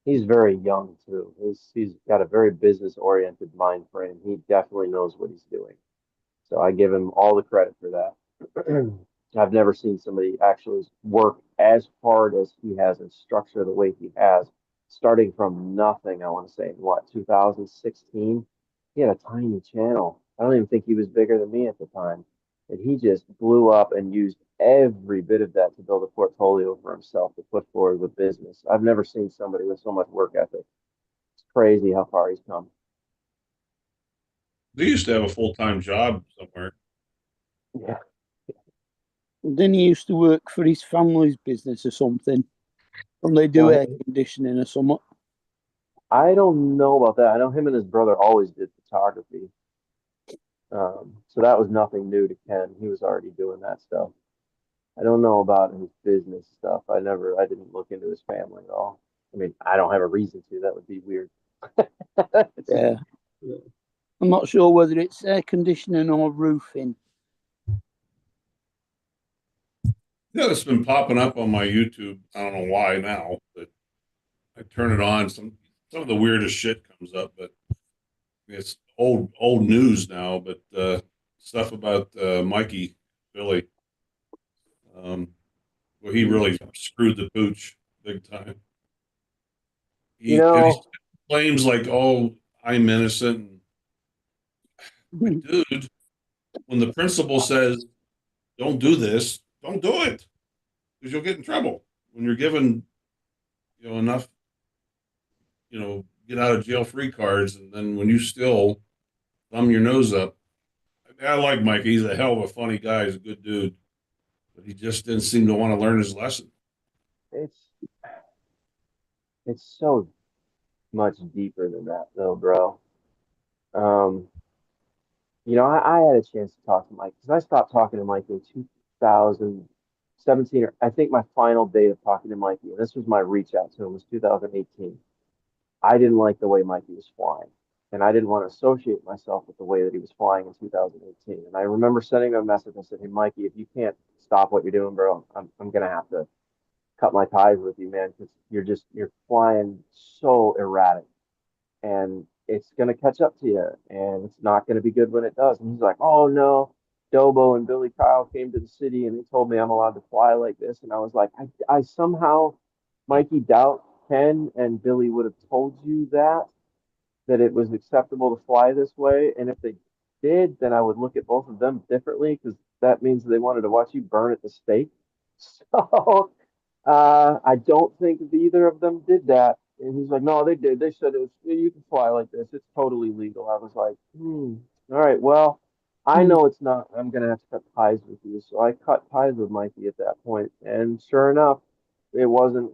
He's very young too. He's got a very business oriented mind frame. He definitely knows what he's doing. So I give him all the credit for that. I've never seen somebody actually work as hard as he has and structure the way he has, starting from nothing. I want to say in what 2016, he had a tiny channel. I don't even think he was bigger than me at the time, and he just blew up and used every bit of that to build a portfolio for himself to put forward with business. I've never seen somebody with so much work ethic. It's crazy how far he's come. They used to have a full time job somewhere. Yeah. Then he used to work for his family's business or something. And they do Well, air conditioning or something. I don't know about that. I know him and his brother always did photography. So that was nothing new to Ken. He was already doing that stuff. I don't know about his business stuff. I didn't look into his family at all. I mean, I don't have a reason to. That would be weird. It's just, Yeah. I'm not sure whether it's air conditioning or roofing. Yeah, it's been popping up on my YouTube. I don't know why now, but I turn it on. Some of the weirdest shit comes up, but it's old news now. But stuff about Mikey Billy, well, he you really screwed the pooch big time. And he know, claims like, "Oh, I'm innocent." Like, Mhm. dude, when the principal says, "Don't do this," don't do it because you'll get in trouble. When you're given, enough, get out of jail free cards, and then when you still thumb your nose up. I like Mike. He's a hell of a funny guy. He's a good dude, but he just didn't seem to want to learn his lesson. it's it's so much deeper than that, though, bro. Um, I had a chance to talk to Mike because I stopped talking to Mike in 2017, or I think my final day of talking to Mikey, and this was my reach out to him, was 2018. I didn't like the way Mikey was flying, and I didn't want to associate myself with the way that he was flying in 2018. And I remember sending him a message and said, "Hey, Mikey, if you can't stop what you're doing, bro, I'm gonna have to cut my ties with you, man, because you're flying so erratic, and it's gonna catch up to you, and it's not gonna be good when it does." And he's like, "Oh no." Dobo and Billy Kyle came to the city and they told me I'm allowed to fly like this. And I was like, I somehow, Mikey, doubt Ken and Billy would have told you that it was acceptable to fly this way. And if they did, then I would look at both of them differently because that means they wanted to watch you burn at the stake. So I don't think either of them did that. And he's like, no, they did. They said it was, you can fly like this. It's totally legal. I was like, all right, well, I know it's not. I'm going to have to cut ties with you. So I cut ties with Mikey at that point. And sure enough, it wasn't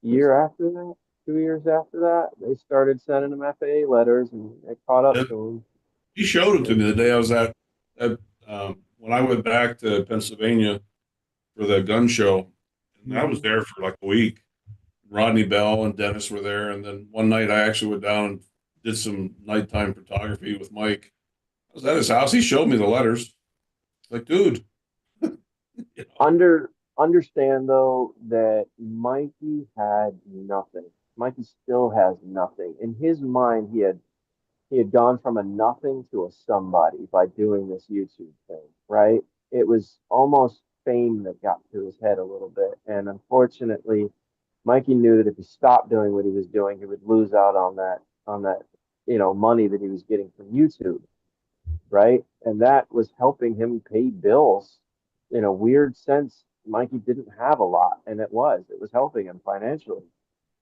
year after that, 2 years after that, they started sending him FAA letters and it caught up Yeah. to him. He showed it to me the day I was at when I went back to Pennsylvania for the gun show. And I was there for like a week. Rodney Bell and Dennis were there. And then one night I actually went down and did some nighttime photography with Mike. I was at his house. He showed me the letters. Like, dude. You know, Understand though that Mikey had nothing. Mikey still has nothing. In his mind, he had gone from a nothing to a somebody by doing this YouTube thing, right? It was almost fame that got to his head a little bit. And unfortunately, Mikey knew that if he stopped doing what he was doing, he would lose out on that, money that he was getting from YouTube, right? And that was helping him pay bills. In a weird sense, Mikey didn't have a lot, and it was helping him financially.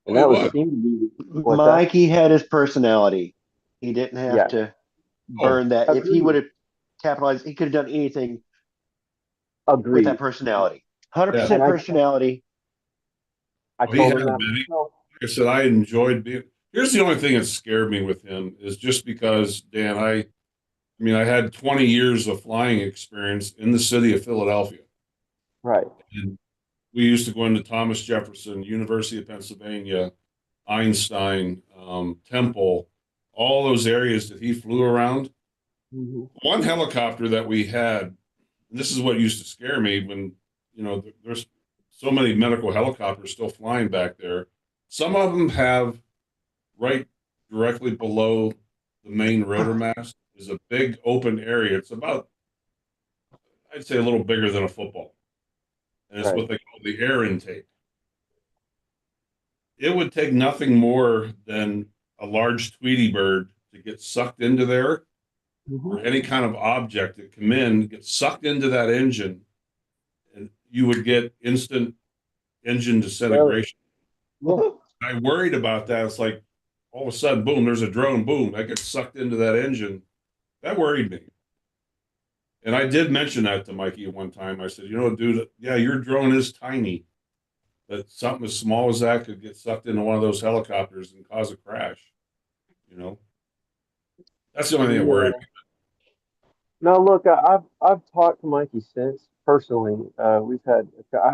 And Oh, that he was was. seemed to be what's that? Mikey had his personality. He didn't have Yeah. to burn that. If he Agreed. would have capitalized, he could have done anything with Agreed. that personality. 100% And personality. I He told had him that many. myself. Like I said, I enjoyed being. Here's the only thing that scared me with him is just because, Dan, I mean, I had 20 years of flying experience in the city of Philadelphia. Right. And we used to go into Thomas Jefferson, University of Pennsylvania, Einstein, Temple, all those areas that he flew around. Mm-hmm. One helicopter that we had, and this is what used to scare me when, there's so many medical helicopters still flying back there. Some of them have right directly below the main rotor mast is a big open area. It's about, I'd say, a little bigger than a football. And it's Right. what they call the air intake. It would take nothing more than a large Tweety bird to get sucked into there, Mm-hmm. or any kind of object that come in, get sucked into that engine, and you would get instant engine disintegration. Yeah. I worried about that. It's like all of a sudden, boom, there's a drone, boom, I get sucked into that engine. That worried me. And I did mention that to Mikey at one time. I said, dude, yeah, your drone is tiny. That something as small as that could get sucked into one of those helicopters and cause a crash. That's the only thing that worried me. Now, look, I've talked to Mikey since personally. I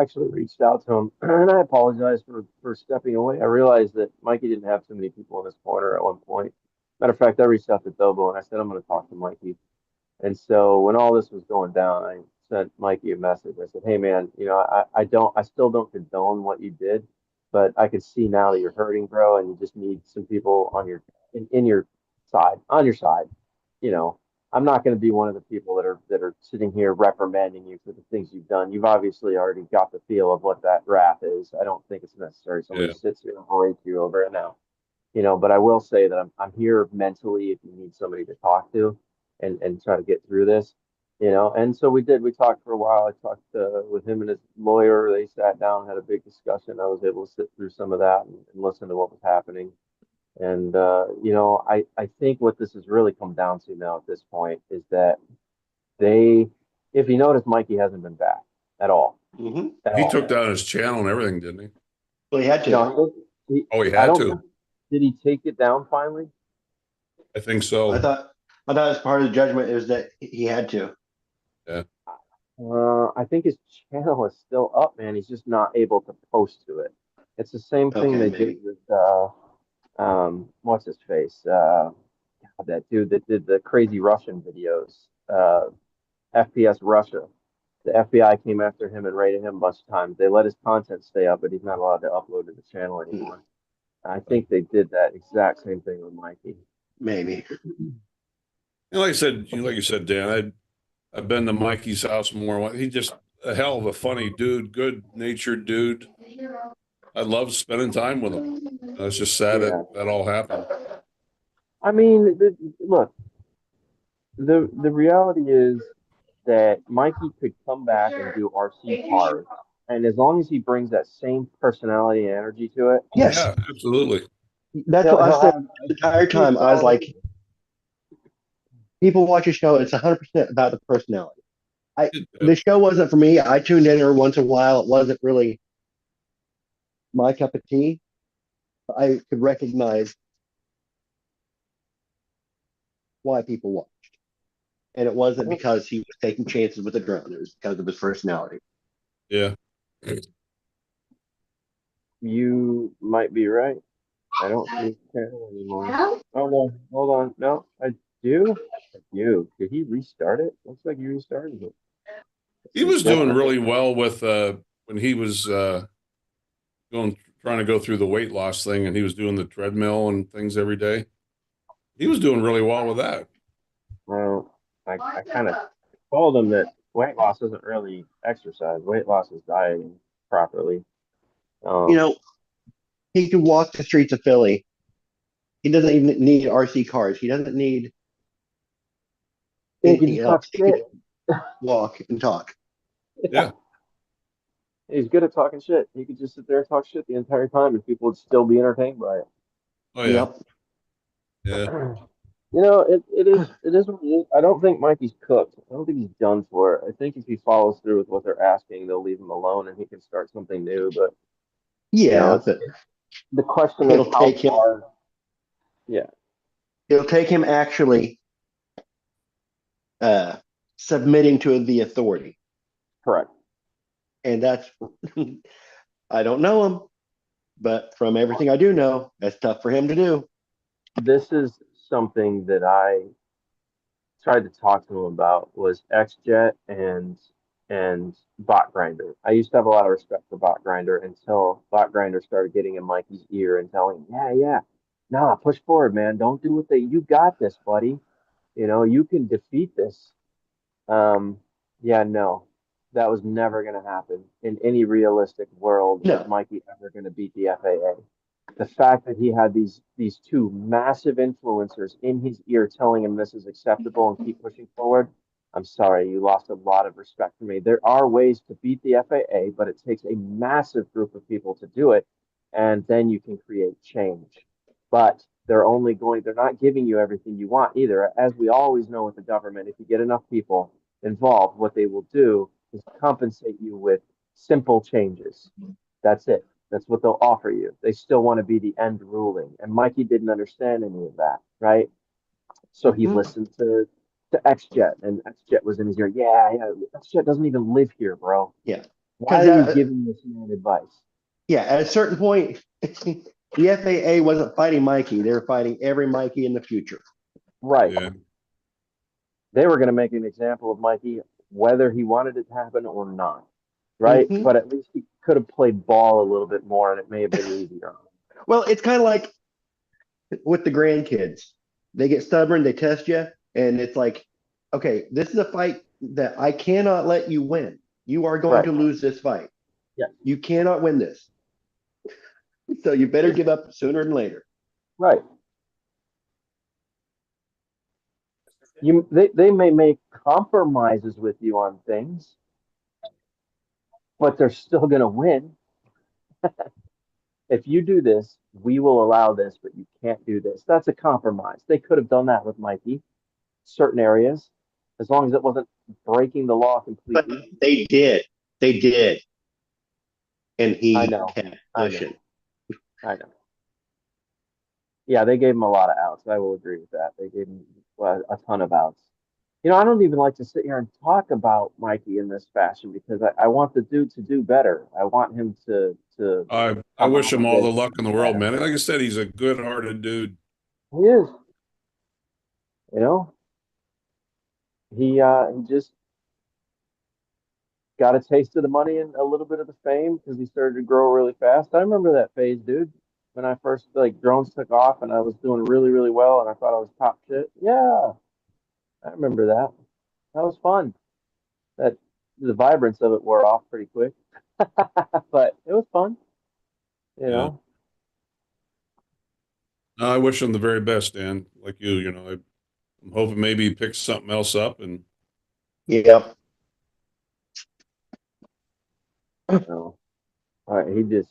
actually reached out to him, and I apologize for stepping away. I realized that Mikey didn't have too many people in his corner at one point. Matter of fact, I reached out to Dobo and I said I'm going to talk to Mikey. And so when all this was going down, I sent Mikey a message. I said, hey man, I still don't condone what you did, but I can see now that you're hurting, bro, and you just need some people on your on your side. I'm not going to be one of the people that are sitting here reprimanding you for the things you've done. You've obviously already got the feel of what that wrath is. I don't think it's necessary somebody sits here and berates you over it now. But I will say that I'm here mentally if you need somebody to talk to and try to get through this. And so we talked for a while. I talked with him and his lawyer. They sat down, had a big discussion. I was able to sit through some of that and listen to what was happening. And, I think what this has really come down to now at this point is that if you notice, Mikey hasn't been back at all. Mm-hmm. He took down his channel and everything, didn't he? Well, he had to. No, He I had don't to. know. Did he take it down finally? I think so. I thought as part of the judgment is that he had to. I think his channel is still up, man. He's just not able to post to it. It's the same thing Okay, they maybe. did with what's his face? That dude that did the crazy Russian videos, FPS Russia. The FBI came after him and raided him a bunch of times. They let his content stay up, but he's not allowed to upload to the channel anymore. I think they did that exact same thing with Mikey. Maybe. And like you said, Dan, I've been to Mikey's house more. He's just a hell of a funny dude, good natured dude. I love spending time with him. It's just sad Yeah. that all happened. I mean, look, the reality is that Mikey could come back and do RC cars, and as long as he brings that same personality and energy to it, Yes, Yeah, absolutely. that's he'll, what I he'll said have the entire time. I was like, people watch a show, it's 100% about the personality. The show wasn't for me. I tuned in every once in a while. It wasn't really my cup of tea. I could recognize why people watched. And it wasn't because he was taking chances with the drone. It was because of his personality. Yeah. you might be right. I don't see his channel anymore. Oh no, hold on. No, I do. I do. Did he restart it? Looks like he restarted it. He was doing really well with when he was trying to go through the weight loss thing, and he was doing the treadmill and things every day. He was doing really well with that. Well, I kind of told him that weight loss isn't really exercise. Weight loss is dieting properly. You know, he can walk the streets of Philly. He doesn't even need RC cars. He doesn't need he can anything just else. talk He can shit. walk and talk. Yeah. He's good at talking shit. He could just sit there and talk shit the entire time, and people would still be entertained by it. Oh yeah. Yep. Yeah. You know, it is what it is. I don't think Mikey's cooked. I don't think he's done for it. I think if he follows through with what they're asking, they'll leave him alone and he can start something new. But you know, Yeah, but the question it'll is how take him. far. Yeah, It'll take him actually submitting to the authority, correct. and that's I don't know him, but from everything I do know, that's tough for him to do. This is something that I tried to talk to him about was XJet and Bot Grinder. I used to have a lot of respect for Bot Grinder until Bot Grinder started getting in Mikey's ear and telling him, yeah, nah, push forward, man. Don't do what you got this, buddy. You know, you can defeat this. Yeah, no, that was never going to happen in any realistic world. No. Was Mikey ever going to beat the FAA? The fact that he had these two massive influencers in his ear telling him this is acceptable and keep pushing forward. I'm sorry, you lost a lot of respect for me. There are ways to beat the FAA, but it takes a massive group of people to do it, and then you can create change. But they're not giving you everything you want either. As we always know with the government, if you get enough people involved, what they will do is compensate you with simple changes. That's it. That's what they'll offer you. They still want to be the end ruling. And Mikey didn't understand any of that, right? So he listened to XJet, and XJet was in his ear. Yeah, XJet doesn't even live here, bro. Yeah. Why are you giving this man advice? Yeah, at a certain point, the FAA wasn't fighting Mikey. They were fighting every Mikey in the future. Right. Yeah. They were going to make an example of Mikey, whether he wanted it to happen or not. Right. Mhm. But at least he could have played ball a little bit more and it may have been easier. Well, it's kind of like with the grandkids. They get stubborn, they test you, and it's like, okay, this is a fight that I cannot let you win. You are going Right. to lose this fight. Yeah. You cannot win this. So you better give up sooner than later. Right. They may make compromises with you on things, but they're still going to win. If you do this, we will allow this, but you can't do this. That's a compromise. They could have done that with Mikey, certain areas, as long as it wasn't breaking the law But completely. they did. They did. And he I know. kept I know. pushing. I know. Yeah, they gave him a lot of outs. I will agree with that. They gave him a ton of outs. You know, I don't even like to sit here and talk about Mikey in this fashion because I want the dude to do better. I want him to I wish him all the luck in the world, man. Like I said, he's a good-hearted dude. He is. You know, he just got a taste of the money and a little bit of the fame because he started to grow really fast. I remember that phase, dude. When I first drones took off and I was doing really, really well and I thought I was top shit. Yeah, I remember that. That was fun. that the vibrance of it wore off pretty quick. But it was fun, you Yeah. know. No, I wish him the very best, Dan. Like you know, I'm hoping maybe he picks something else up and Yep. No. All right, he just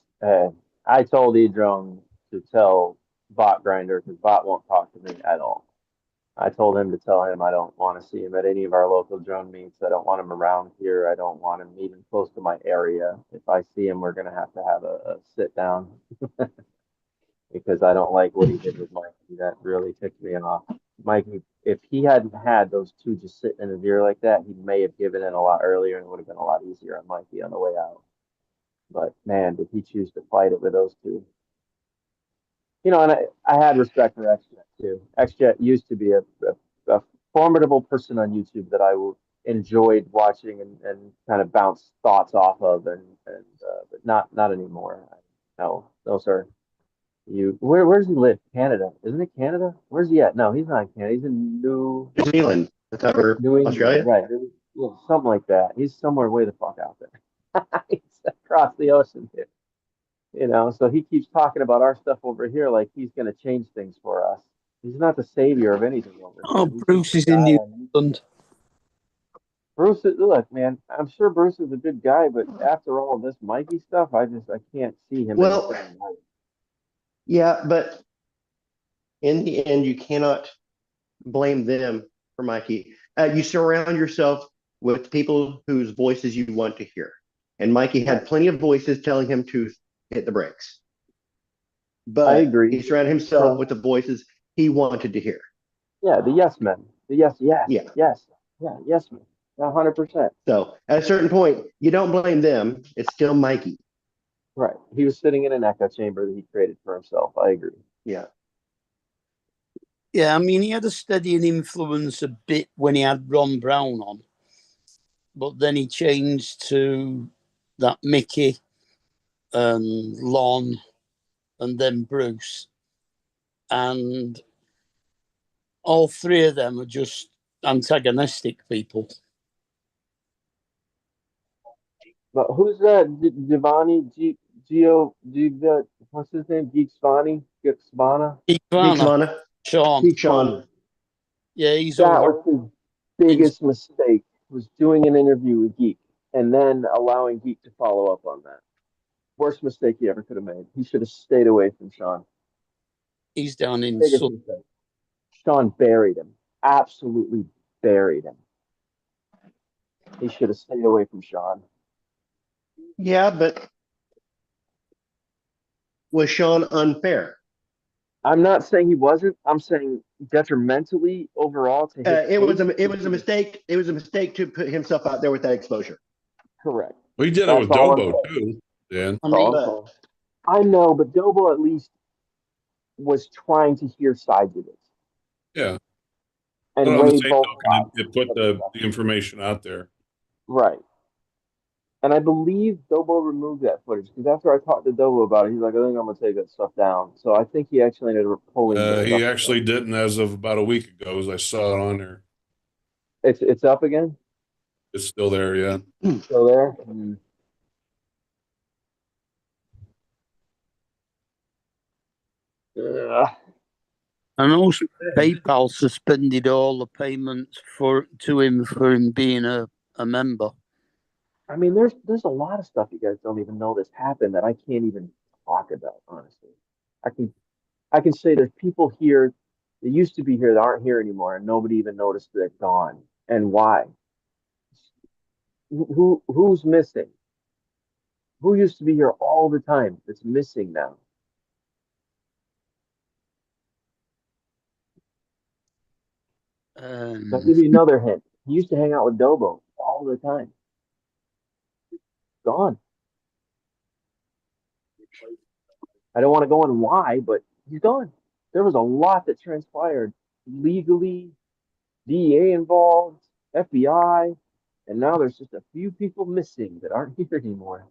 I told Edrone to tell Bot Grinder because Bot won't talk to me at all. I told him to tell him I don't want to see him at any of our local drone meets. I don't want him around here. I don't want him even close to my area. If I see him, we're gonna have to have a sit down because I don't like what he did with Mikey. That really ticked me off. Mikey, if he hadn't had those two just sitting in his ear like that, he may have given in a lot earlier and it would have been a lot easier on Mikey on the way out. But man, did he choose to fight it with those two? You know, and I had respect for XJet too. XJet used to be a formidable person on YouTube that enjoyed watching and kind of bounce thoughts off of, but not anymore. No, those are you. Where's he live? Canada, isn't it Canada? Where's he at? No, he's not in Canada. He's in New Zealand. That's over New England, Australia. right? Yeah, something like that. He's somewhere way the fuck out there. He's across the ocean here. You know, so he keeps talking about our stuff over here like he's going to change things for us. He's not the savior of anything over here. Oh, He's Bruce just is a in guy New on- Zealand. Bruce, look, man, I'm sure Bruce is a good guy, but after all this Mikey stuff, I can't see him. Well, anything right. yeah, but in the end, you cannot blame them for Mikey. You surround yourself with people whose voices you want to hear. And Mikey had Right. plenty of voices telling him to hit the brakes. But I agree. he surrounded himself with the voices he wanted to hear. Yeah, the yes men, the yes, Yeah. yes, yes men, 100%. So at a certain point, you don't blame them. It's still Mikey. Right. He was sitting in an echo chamber that he created for himself. I agree. Yeah. Yeah, I mean, he had a steadying influence a bit when he had Ron Brown on, but then he changed to that Mickey and Lon and then Bruce. And all three of them are just antagonistic people. But who's that? Giovanni what's his name? Geek Svani? Geek Ivana, Svana. Sean. Geek Sean. Yeah, he's That over. was his biggest mistake, was doing an interview with Geek and then allowing Geek to follow up on that. Worst mistake he ever could have made. He should have stayed away from Sean. He's down in Biggest Sud- mistake. Sean buried him. Absolutely buried him. He should have stayed away from Sean. Yeah, but was Sean unfair? I'm not saying he wasn't. I'm saying detrimentally overall to his It was case, a mistake. It was a mistake to put himself out there with that exposure. correct. well, he did it That's with all I'm Dobo saying. too, Dan. I mean, But I know, but Dobo at least was trying to hear sides of it. Yeah. And But on the weigh same both token, sides. it put the information out there. Right. And I believe Dobo removed that footage because after I talked to Dobo about it, he's like, I think I'm gonna take that stuff down. So I think he actually ended up pulling the He stuff. actually didn't as of about a week ago, as I saw it on there. It's up again? It's still there, yeah. Still there? I know PayPal suspended all the payments to him for him being a member. I mean, there's a lot of stuff you guys don't even know this happened that I can't even talk about, honestly. I can say there's people here that used to be here that aren't here anymore, and nobody even noticed they're gone. And why? Who's missing? Who used to be here all the time that's missing now? I'll give you another hint. He used to hang out with Dobo all the time. Gone. I don't want to go on why, but he's gone. There was a lot that transpired legally, DEA involved, FBI, and now there's just a few people missing that aren't here anymore.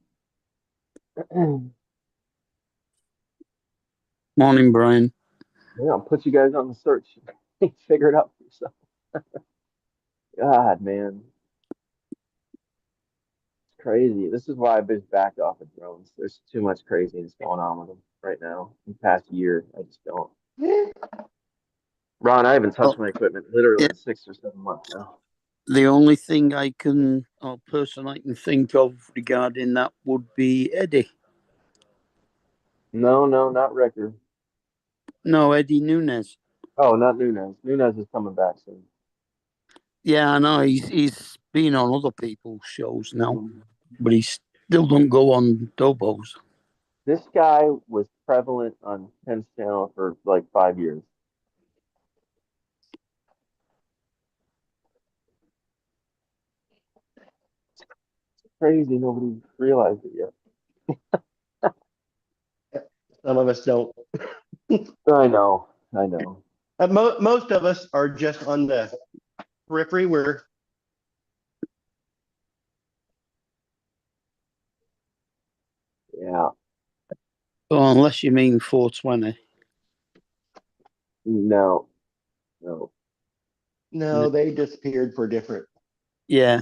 Morning, Brian. Yeah, I'll put you guys on the search. Figure it out for yourself. God, man. crazy. This is why I've been backed off of drones. There's too much craziness going on with them right now. In the past year, I just don't. Ron, I haven't touched my equipment literally Yeah. in 6 or 7 months now. The only thing or person I can think of regarding that would be Eddie. No, not Ricker. No, Eddie Nunez. Oh, not Nunez. Nunez is coming back soon. Yeah, I know. He's been on other people's shows now, but he still don't go on Dobos. This guy was prevalent on Ken's channel for like 5 years. It's crazy. Nobody realized it yet. Some of us don't. I know. Most of us are just on the periphery. Yeah. Oh, unless you mean 420. No. No, they disappeared for different. Yeah.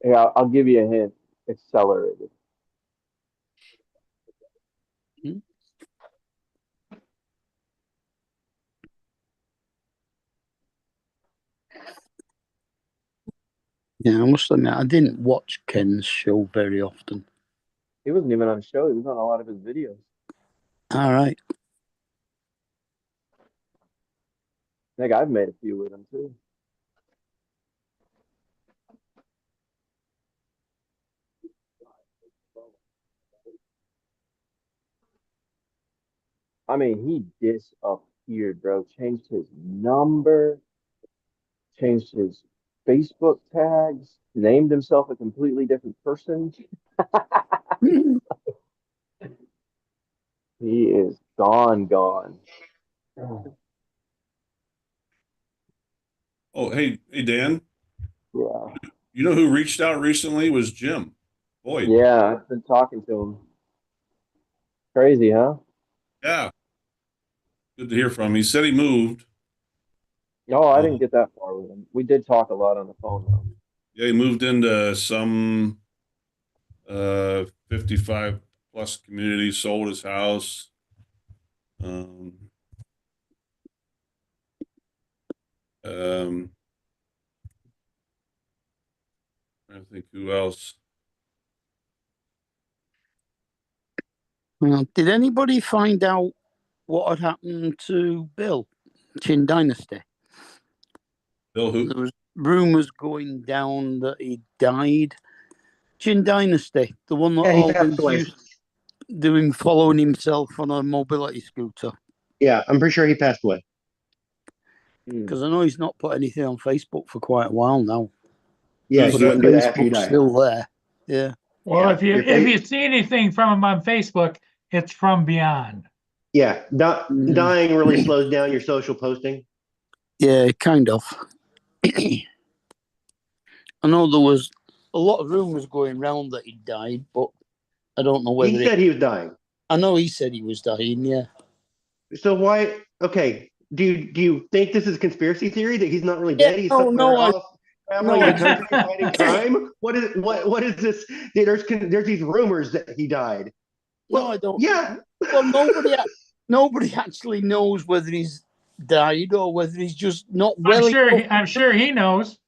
Yeah, I'll give you a hint. Accelerated. Yeah, I must admit, I didn't watch Ken's show very often. He wasn't even on a show. He was on a lot of his videos. All right. I think I've made a few with him too. I mean, he disappeared, bro. Changed his number, changed his Facebook tags, named himself a completely different person. He is gone. Oh, hey, Dan. Yeah. You know who reached out recently was Jim Boyd. Yeah, I've been talking to him. Crazy, huh? Yeah. Good to hear from him. He said he moved. No, I didn't get that far with him. We did talk a lot on the phone though. Yeah, he moved into some 55 plus community, sold his house. I think who else? Did anybody find out what had happened to Bill, Chin Dynasty? Bill who? There was rumors going down that he died. Chin Dynasty, the one that Yeah, he always passed away. used doing following himself on a mobility scooter. Yeah, I'm pretty sure he passed away. Because I know he's not put anything on Facebook for quite a while now. Yeah, Who's he that? wouldn't do that after he Facebook's died. still there. Yeah. Well, Yeah, if you see anything from him on Facebook, it's from Beyond. Yeah, dying really slows down your social posting. Yeah, kind of. I know there was a lot of rumors going around that he died, but I don't know whether He said he was dying. I know he said he was dying, yeah. So why? Okay, do you think this is a conspiracy theory that he's not really dead? He's somewhere off traveling the country fighting crime. What is this? There's these rumors that he died. Well, No, I don't. Yeah. Well, nobody actually knows whether he's died or whether he's just not well. I'm sure he knows.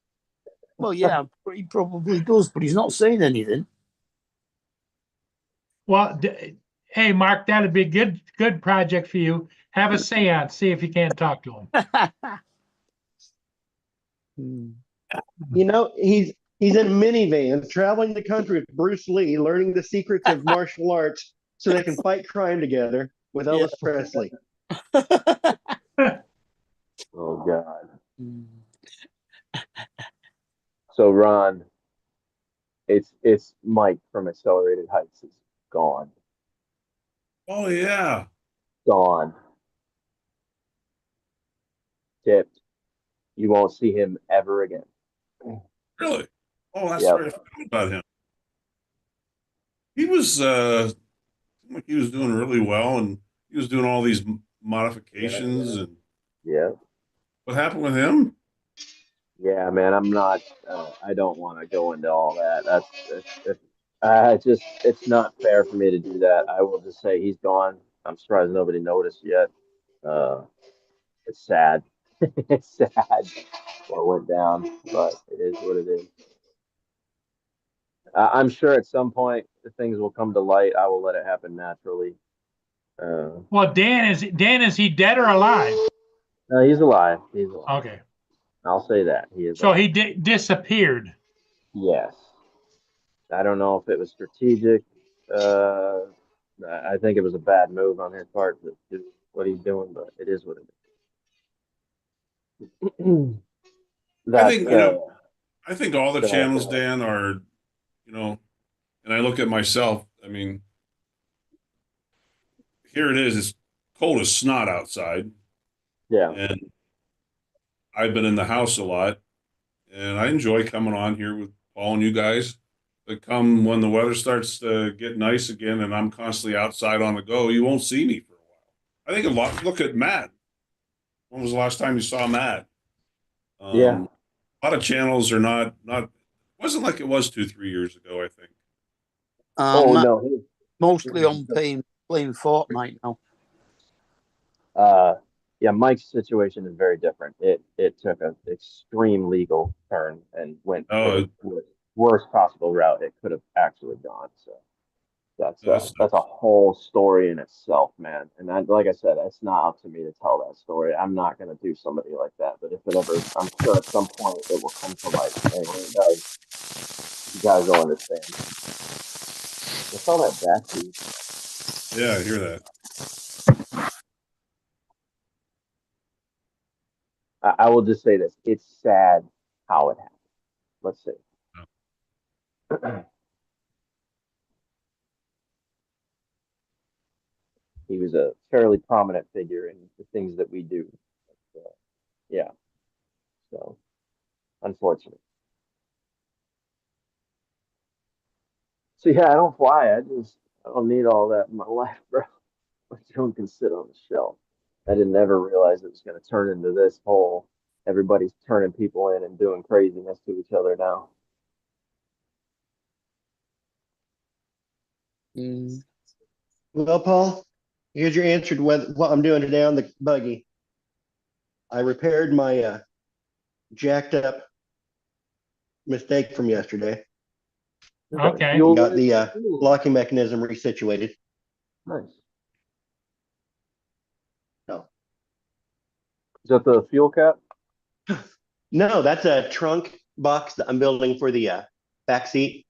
Well, yeah, he probably does, but he's not saying anything. Well, hey, Mark, that'd be a good project for you. Have a seance, see if you can't talk to him. You know, he's in minivans traveling the country with Bruce Lee, learning the secrets of martial arts so they can fight crime together with Elvis Presley. Oh God. So Ron, it's Mike from Accelerated Heights is gone. Oh yeah. Gone. Tipped. You won't see him ever again. Really? Oh, that's Yep. right. I forgot about him. He was like he was doing really well, and he was doing all these modifications. And Yeah. what happened with him? Yeah, man, I'm not. I don't want to go into all that. It's not fair for me to do that. I will just say he's gone. I'm surprised nobody noticed yet. Uh, it's sad. It's sad what went down, but it is what it is. I'm sure at some point the things will come to light. I will let it happen naturally. Well, Dan, is he dead or alive? He's alive. He's alive. Okay. I'll say that he is. So alive. he disappeared. Yes. I don't know if it was strategic. I think it was a bad move on his part to do what he's doing, but it is what it is. I think, That's I think all the Go ahead, channels, go ahead. Dan, are, and I look at myself, I mean, here it is, it's cold as snot outside, yeah. and I've been in the house a lot, and I enjoy coming on here with Paul and you guys. But come when the weather starts to get nice again and I'm constantly outside on the go, you won't see me for a while. I think a lot, look at Matt. When was the last time you saw Matt? Yeah. A lot of channels are not, wasn't like it was 2-3 years ago, I think. Oh Matt, no. mostly on playing Fortnite now. Yeah, Mike's situation is very different. It took an extreme legal turn and went Oh, the worst possible route it could have actually gone. So that's that's a whole story in itself, man. And like I said, it's not up to me to tell that story. I'm not going to do somebody like that. But if it ever, I'm sure at some point it will come to light. And when it does, you guys will understand. What's all that backbeat? yeah, I hear that. I will just say this: it's sad how it happened. Let's see. He was a fairly prominent figure in the things that we do. Yeah. So, unfortunate. So yeah, I don't fly. I don't need all that in my life, bro. My drone can sit on the shelf. I didn't ever realize it was going to turn into this whole. Everybody's turning people in and doing craziness to each other now. Mm. Well, Paul, here's your answer to what I'm doing today on the buggy. I repaired my jacked up mistake from yesterday. Okay. Fuel Got the Ooh, locking mechanism resituated. nice. No, Is that the fuel cap? no, that's a trunk box that I'm building for the back seat.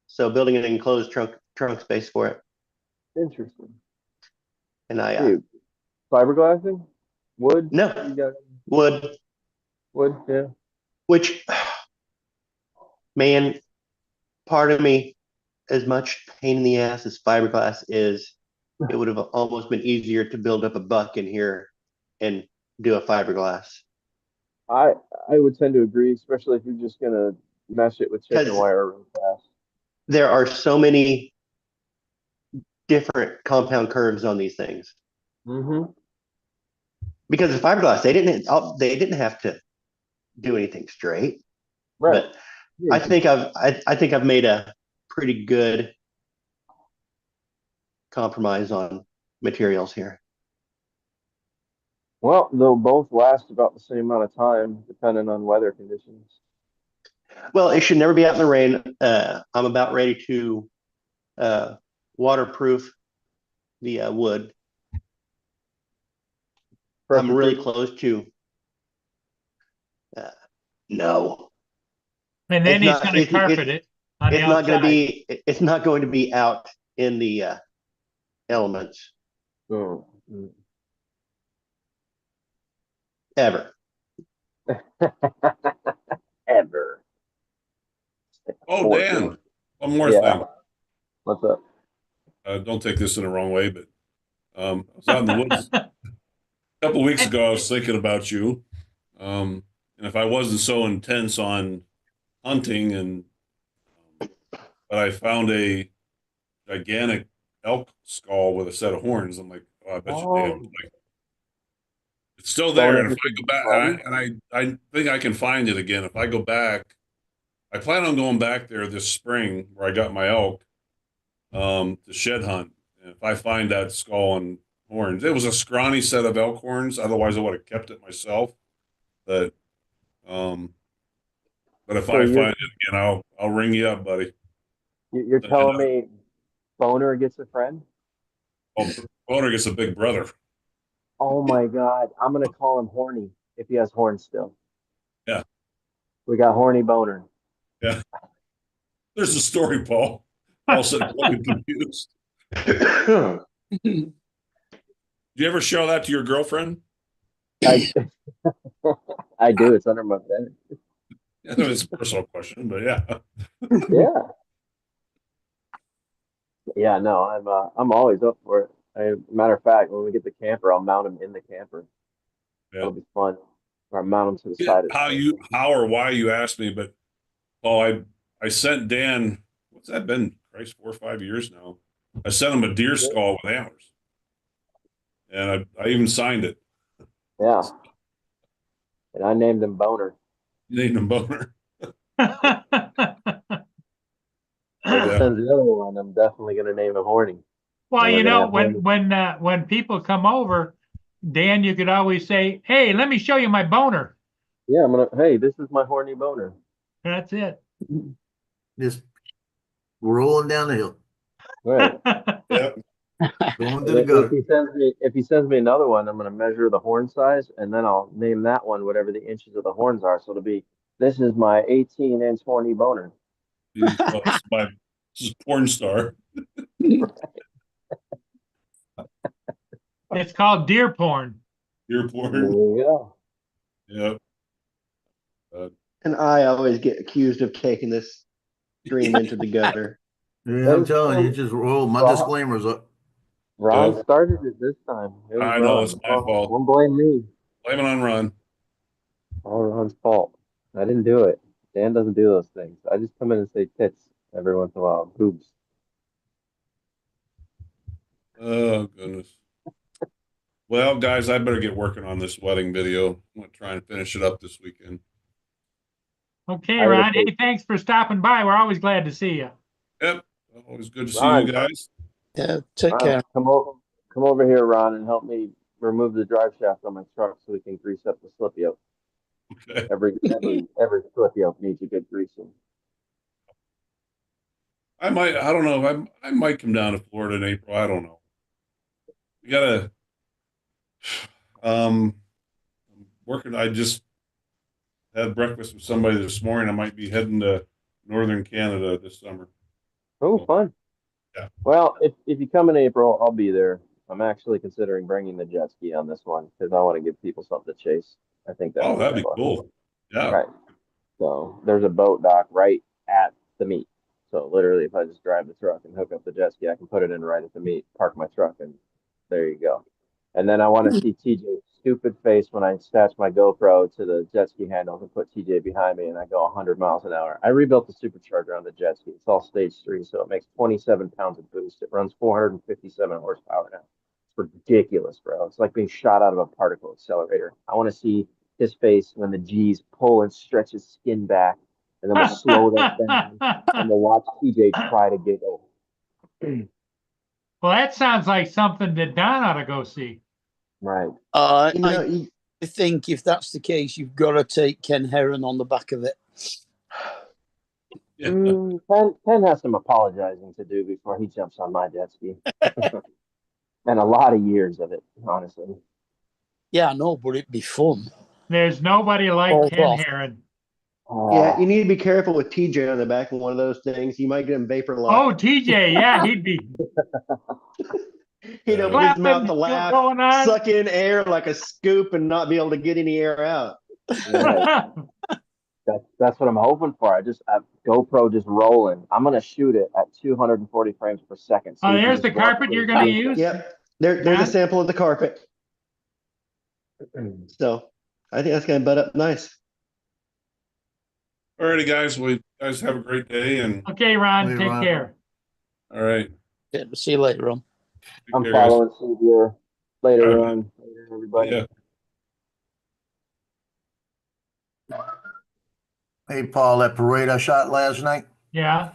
So building an enclosed trunk space for it. Interesting. And I Dude, fiberglassing? Wood? no You got wood, wood? Yeah. which man, part of me, as much pain in the ass as fiberglass is, it would have almost been easier to build up a buck in here and do a fiberglass. I I would tend to agree, especially if you're just gonna mesh it with chicken Because wire real fast. there are so many different compound curves on these things. Mm-hmm. Because the fiberglass, they didn't have to do anything straight. Right. But Yeah, I think I've made a pretty good compromise on materials here. well, they'll both last about the same amount of time, depending on weather conditions. Well, it should never be out in the rain. I'm about ready to waterproof the wood. I'm really Pressure close to. No, And then it's he's not. going to carpet it on the It's not going to outside. be. It's not going to be out in the elements treat. ever. Ever. Oh, Fortune. Dan, one more Yeah. thing. What's up? Don't take this in the wrong way, but I was out in the woods a couple of weeks ago. I was thinking about you, and if I wasn't so intense on hunting, but I found a gigantic elk skull with a set of horns. I'm like, oh, I bet you they have Oh, like It's still there, Boner and if I go back, I think I can find it again. If I go back, I plan on going back there this spring where I got my elk, to shed hunt. And if I find that skull and horns, it was a scrawny set of elk horns. Otherwise, I would have kept it myself. But, but if So I you're- find it again, I'll ring you up, buddy. You're telling me Boner gets a friend? Oh, Boner gets a big brother. Oh my God. I'm going to call him Horny if he has horns still. Yeah. We got Horny Boner. Yeah. There's a story, Paul. Paul said, looking confused. Do you ever show that to your girlfriend? I, I do. It's under my bed. Yeah, it's a personal question, but yeah. Yeah. Yeah, no, I'm always up for it. Matter of fact, when we get the camper, I'll mount him in the camper. Yeah. It'll be fun. Or mount him to the side of How or why you asked me, but Paul, I sent Dan, what's that been? Christ, 4 or 5 years now. I sent him a deer skull with antlers. And I even signed it. Yeah. And I named him Boner. You named him Boner. If he sends the other one, I'm definitely gonna name him Horny. Well, And we're you gonna know, have when people come over, Dan, you could always say, "Hey, let me show you my boner." Yeah, hey, this is my Horny Boner. That's it. Just rolling down the hill, Right. Yep. going to the If gutter. he sends me another one, I'm gonna measure the horn size, and then I'll name that one whatever the inches of the horns are. So it'll be, this is my 18-inch Horny Boner. This is porn star. It's called deer porn. Deer There porn. you go. Yep. And I always get accused of taking this stream into the gutter. Yeah, I'm telling you, just roll my Well, disclaimers up. Ron Yeah. started it this time. It was I know, Ron. it's my fault. Don't blame me. Blame it on Ron. All Ron's fault. I didn't do it. Dan doesn't do those things. I just come in and say tits every once in a while. Boobs. Oh, goodness. Well, guys, I better get working on this wedding video. I'm going to try and finish it up this weekend. Okay, I would Ron. Hey, think- thanks for stopping by. We're always glad to see you. Yep. Always good to see Ron. you guys. Yeah, take Ron, care. come over here, Ron, and help me remove the drive shaft on my truck so we can grease up the slip yoke. Okay. Every slip yoke needs a good greasing. I don't know. I might come down to Florida in April. I don't know. We gotta, working. I just had breakfast with somebody this morning. I might be heading to Northern Canada this summer. Oh, fun. Yeah. Well, if you come in April, I'll be there. I'm actually considering bringing the jet ski on this one because I want to give people something to chase. I think Oh, that'd be fun. cool. Yeah. Right. So there's a boat dock right at the meet. So literally, if I just drive the truck and hook up the jet ski, I can put it in right at the meet, park my truck, and there you go. And then I want to see TJ's stupid face when I attach my GoPro to the jet ski handles and put TJ behind me and I go 100 miles an hour. I rebuilt the supercharger on the jet ski. It's all stage 3, so it makes 27 pounds of boost. It runs 457 horsepower now. It's ridiculous, bro. It's like being shot out of a particle accelerator. I want to see his face when the G's pull and stretch his skin back, and then we'll slow that down and we'll watch TJ try to giggle. Well, that sounds like something that Don ought to go see. Right. I You think if that's the case, you've got to take Ken Heron on the back of it. Yeah. Ken has some apologizing to do before he jumps on my jet ski. And a lot of years of it, honestly. Yeah, I know, but it'd be fun. There's nobody like Hold Ken off. Heron. yeah, you need to be careful with TJ on the back of one of those things. You might get him vapor Oh, locked. TJ, yeah, he'd be He'd open his laughing, mouth to still laugh, going on. suck in air like a scoop, and not be able to get any air out. Right. That's what I'm hoping for. I GoPro just rolling. I'm gonna shoot it at 240 frames per second. Oh, you can there's just the walk carpet through you're the gonna video. use? Yep. There's Yeah. a sample of the carpet. So I think that's going to butt up nice. All righty, guys. Well, you guys have a great day. And Okay, Ron, Later, take Ron. care. all right. Yeah, see you later on. Take I'm care, guys. following Steve here. Later All right. on. Later, everybody. Yeah. Hey, Paul, that parade I shot last night, Yeah.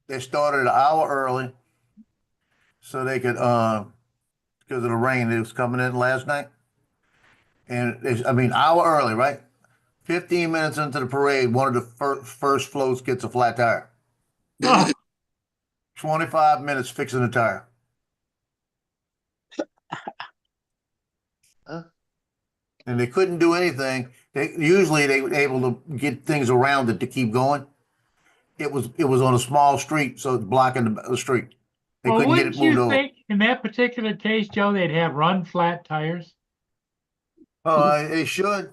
they started an hour early so they could, because of the rain that was coming in last night. And hour early, right? 15 minutes into the parade, one of the first floats gets a flat tire. Oh, 25 minutes fixing the tire. Huh? And they couldn't do anything. Usually they were able to get things around it to keep going. It was on a small street, so it's blocking the street. They well, couldn't get wouldn't it moved you over. think in that particular case, Joe, they'd have run flat tires? Oh, they should.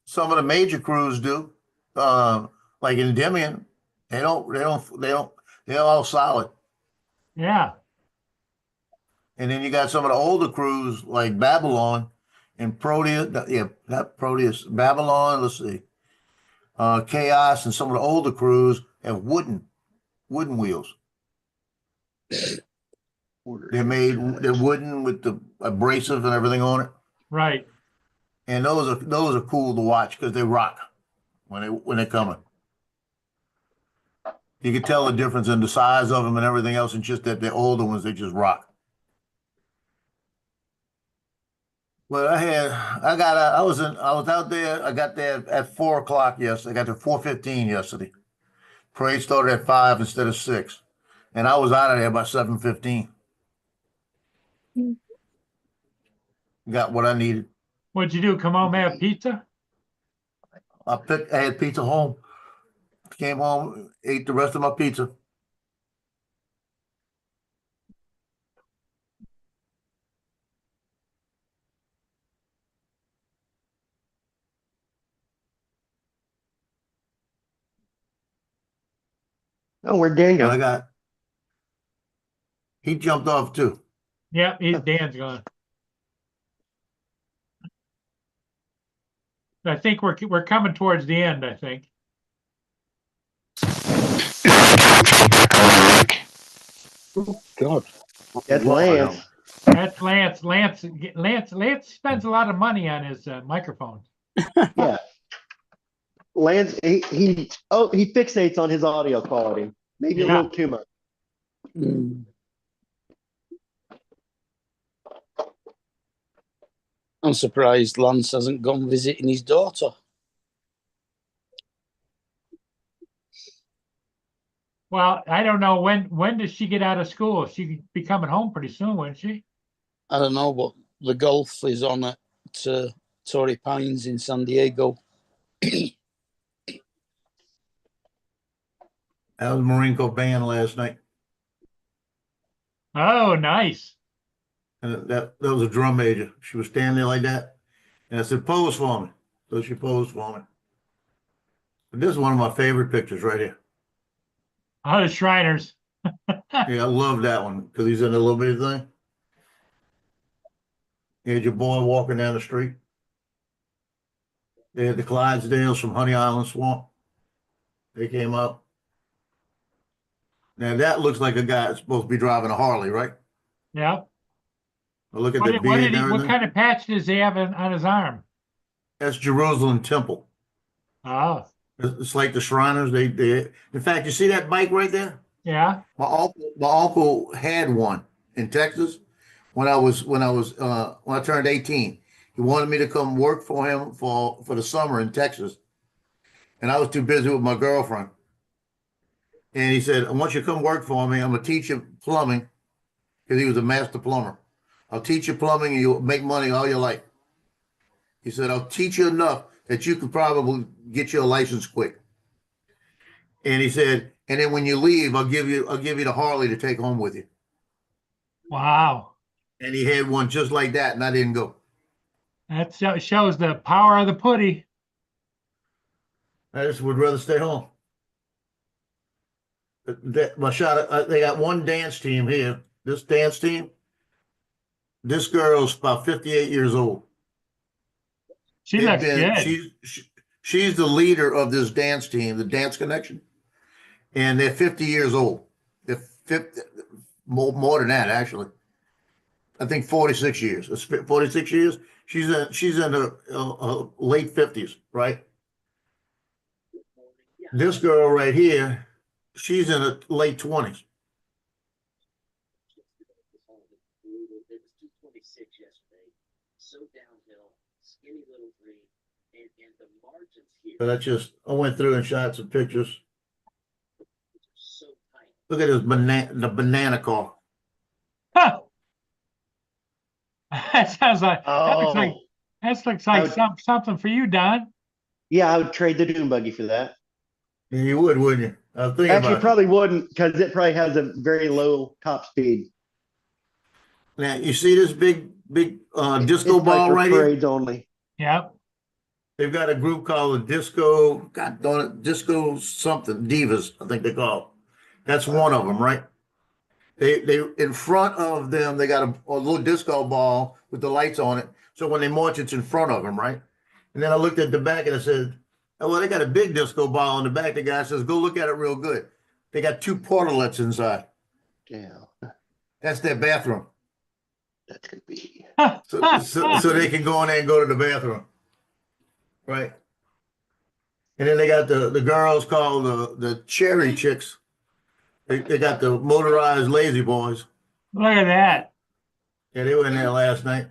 Some of the major crews do. Like in Endymion, they're all solid. Yeah. And then you got some of the older crews like Babylon and Proteus, not Proteus, Babylon, let's see. Chaos and some of the older crews have wooden wheels. They're wooden with the abrasive and everything on it. Right. And those are cool to watch because they rock when they're coming. You can tell the difference in the size of them and everything else, and just that the older ones, they just rock. But I was out there. I got there at 4 o'clock yesterday. I got there 4:15 yesterday. Parade started at 5 instead of 6, and I was out of there by 7:15. Got what I needed. What'd you do? Come home and have pizza? I had pizza home. Came home, ate the rest of my pizza. Oh, where'd Dan And go? he jumped off too. Yep, Dan's gone. I think we're coming towards the end, I think. God. That's Lance. That's Lance. Lance spends a lot of money on his microphone. Yeah. Lance, he fixates on his audio quality. Maybe a Yeah. little too much. Mm. I'm surprised Lance hasn't gone visiting his daughter. Well, I don't know when does she get out of school? She'd be coming home pretty soon, wouldn't she? I don't know, but the golf is on at Torrey Pines in San Diego. That was Marinko band last night. Oh, nice. And that was a drum major. She was standing there like that. And I said, pose for me. So she posed for me. But this is one of my favorite pictures right here. Oh, the Shriners. Yeah, I love that one because he's in a little bitty thing. You had your boy walking down the street. They had the Clydesdales from Honey Island Swamp. They came up. Now that looks like a guy that's supposed to be driving a Harley, right? Yeah. But look at What, the did- beard what, and did he, what everything. kind of patch does he have on his arm? That's Jerusalem Temple. Oh, It's like the Shriners. They in fact, you see that bike right there? yeah. My uncle had one in Texas when I turned 18. He wanted me to come work for him for the summer in Texas. And I was too busy with my girlfriend. And he said, I want you to come work for me. I'm gonna teach you plumbing, because he was a master plumber. I'll teach you plumbing and you'll make money all your life. He said, I'll teach you enough that you could probably get your license quick. And he said, and then when you leave, I'll give you the Harley to take home with you. Wow. And he had one just like that, and I didn't go. That shows the power of the putty. I just would rather stay home. They got one dance team here. This dance team, this girl's about 58 years old. She They've looks been- good. She's the leader of this dance team, the Dance Connection, and they're 50 years old. They're 50, more than that, actually. I think 46 years. It's 46 years. She's in her late 50s, right? This girl right here, she's in her late 20s. But I went through and shot some pictures. Look at this the banana car. Huh. That sounds like, that looks like, Oh, that looks I like would- something for you, Don. yeah, I would trade the dune buggy for that. Yeah, you would, wouldn't you? I was thinking Actually, about it. probably wouldn't because it probably has a very low top speed. Now, you see this big disco It's ball for right here? parades only. Yep. They've got a group called the Disco, God darn it, Disco something, Divas, I think they call it. That's one of them, right? They in front of them, they got a little disco ball with the lights on it. So when they march, it's in front of them, right? And then I looked at the back and I said, oh, well, they got a big disco ball in the back. The guy says, go look at it real good. They got 2 portalets inside. Yeah, That's their bathroom. that could be. So they can go in there and go to the bathroom. Right. And then they got the girls called the Cherry Chicks. They got the motorized lazy boys. Look at that. Yeah, they were in there last night.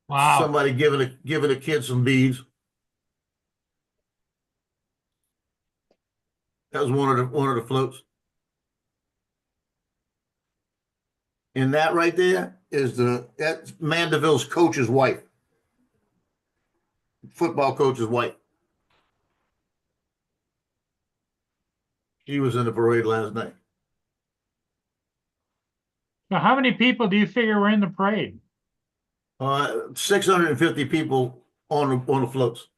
Wow. Somebody giving a kid some beads. That was one of the floats. And that right there is that's Mandeville's coach's wife. Football coach's wife. She was in the parade last night. So how many people do you figure were in the parade? 650 people on the floats.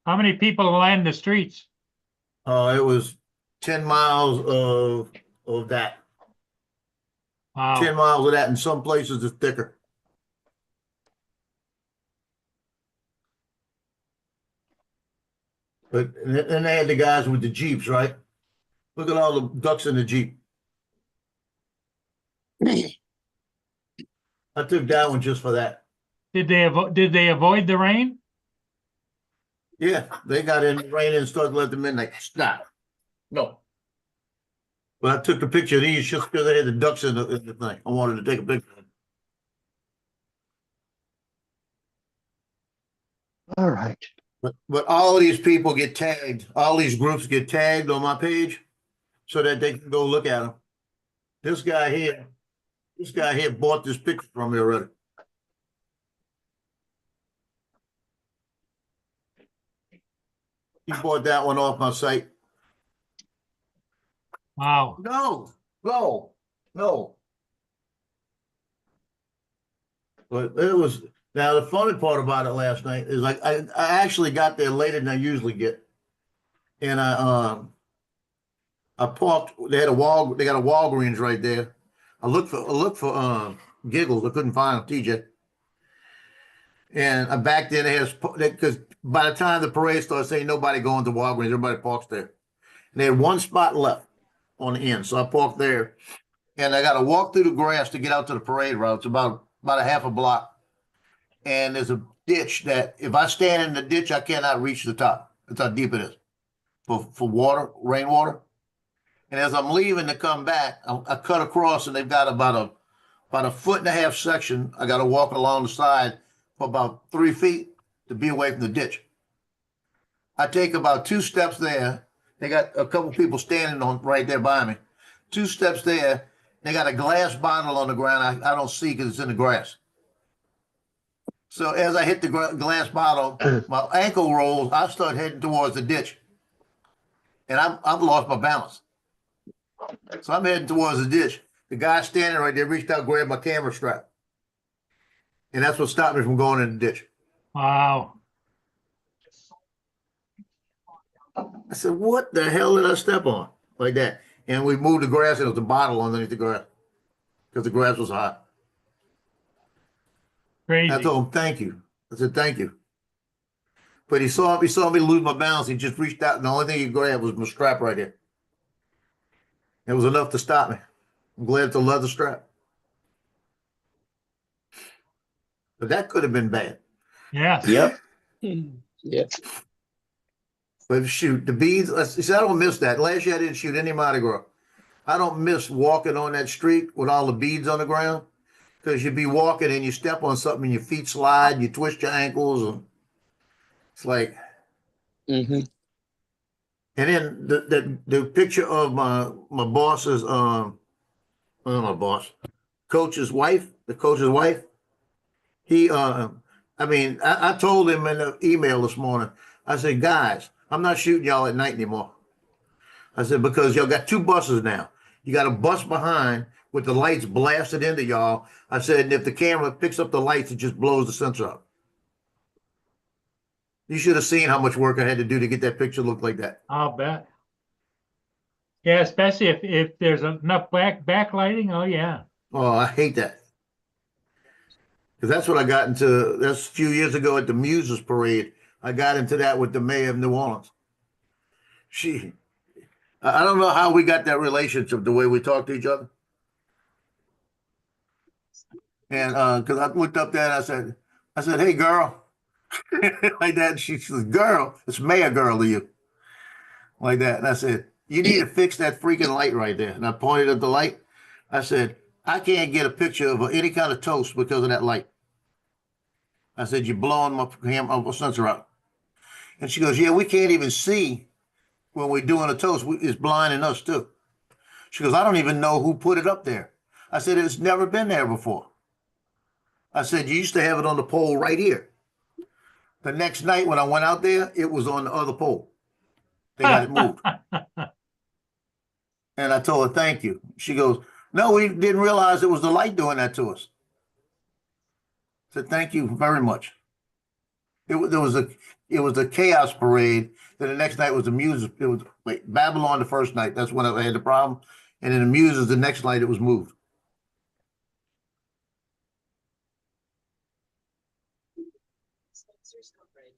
How many people lined the streets? It was 10 miles of that. Wow. 10 miles of that, and some places it's thicker. But then they had the guys with the Jeeps, right? Look at all the ducks in the Jeep. I took that one just for that. Did they avoid the rain? Yeah, they got in the rain and started letting them in. Like, stop. No. But I took the picture of these just because they had the ducks in the thing. I wanted to take a picture. All right. But all of these people get tagged. All these groups get tagged on my page so that they can go look at them. This guy here bought this picture from me already. He bought that one off my site. Wow. No. But it was, now the funny part about it last night is like I actually got there later than I usually get. And I parked, they got a Walgreens right there. I looked for Giggles. I couldn't find them, TJ. And I backed in there because by the time the parade starts, ain't nobody going to Walgreens. Everybody parks there. And they had one spot left on the end. So I parked there. And I got to walk through the grass to get out to the parade route. It's about a half a block. And there's a ditch that if I stand in the ditch, I cannot reach the top. That's how deep it is for water, rainwater. And as I'm leaving to come back, I cut across and they've got about a 1.5 foot section. I got to walk along the side for about 3 feet to be away from the ditch. I take about 2 steps there. They got a couple people standing on right there by me. 2 steps there. They got a glass bottle on the ground. I don't see because it's in the grass. So as I hit the glass bottle, my ankle rolls. I start heading towards the ditch, and I've lost my balance. So I'm heading towards the ditch. The guy standing right there reached out, grabbed my camera strap, and that's what stopped me from going in the ditch. Wow. I said, "What the hell did I step on like that?" And we moved the grass, and there was a bottle underneath the grass because the grass was hot. Crazy. I told him, "Thank you." I said, "Thank you." But he saw me lose my balance. He just reached out, and the only thing he grabbed was my strap right here. It was enough to stop me. I'm glad it's a leather strap. But that could have been bad. Yes. Yep. Yeah. But shoot, the beads, see, I don't miss that. Last year I didn't shoot any Mardi Gras. I don't miss walking on that street with all the beads on the ground, because you'd be walking and you step on something and your feet slide, you twist your ankles, and it's like. Hmm. And then the picture of my boss's my boss, coach's wife, the coach's wife. He I told him in the email this morning. I said, guys, I'm not shooting y'all at night anymore. I said, because y'all got 2 buses now. You got a bus behind with the lights blasted into y'all. I said, and if the camera picks up the lights, it just blows the sensor up. You should have seen how much work I had to do to get that picture look like that. I'll bet. Yeah, especially if there's enough backlighting. Oh yeah. Oh, I hate that. Because that's what I got into. That's a few years ago at the Muses Parade. I got into that with the mayor of New Orleans. I don't know how we got that relationship the way we talk to each other. And because I looked up there and I said, hey, girl. Like that. And she says, girl, it's mayor girl to you. Like that. And I said, you need to fix that freaking light right there. And I pointed at the light. I said, I can't get a picture of any kind of toast because of that light. I said, you're blowing my sensor out. And she goes, yeah, we can't even see when we're doing a toast. It's blinding us too. She goes, I don't even know who put it up there. I said, it's never been there before. I said, you used to have it on the pole right here. The next night when I went out there, it was on the other pole. They got it moved. And I told her, thank you. She goes, no, we didn't realize it was the light doing that to us. I said, thank you very much. It was a chaos parade. Then the next night was the Muses. It was Babylon the first night. That's when I had the problem. And then the Muses the next night it was moved.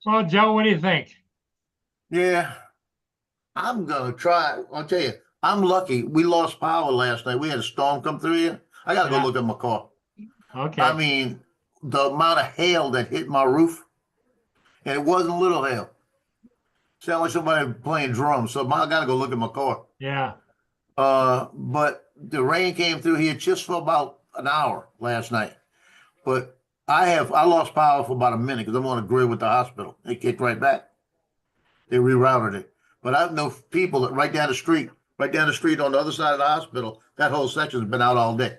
Well, Joe, what do you think? Yeah, I'm gonna try. I'll tell you, I'm lucky. We lost power last night. We had a storm come through here. I gotta Yeah. go look at my car. Okay. I mean, the amount of hail that hit my roof, and it wasn't little hail. Sound like somebody playing drums. So I gotta go look at my car. Yeah. But the rain came through here just for about an hour last night. But I lost power for about a minute because I'm on a grid with the hospital. It kicked right back. They rerouted it. But I know people that right down the street on the other side of the hospital, that whole section's been out all day.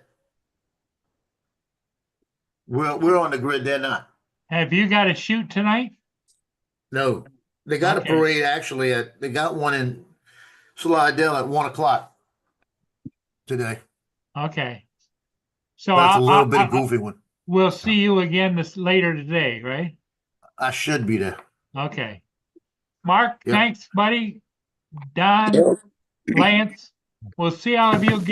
We're on the grid, they're not. Have you got a shoot tonight? No. They got Okay. a parade actually they got one in Slidell at 1:00 today. Okay. So That's a little bit goofy one. we'll see you again later today, right? I should be there. Okay. Mark, Yep. thanks, buddy. Don, Yep. Lance, we'll see all of you again.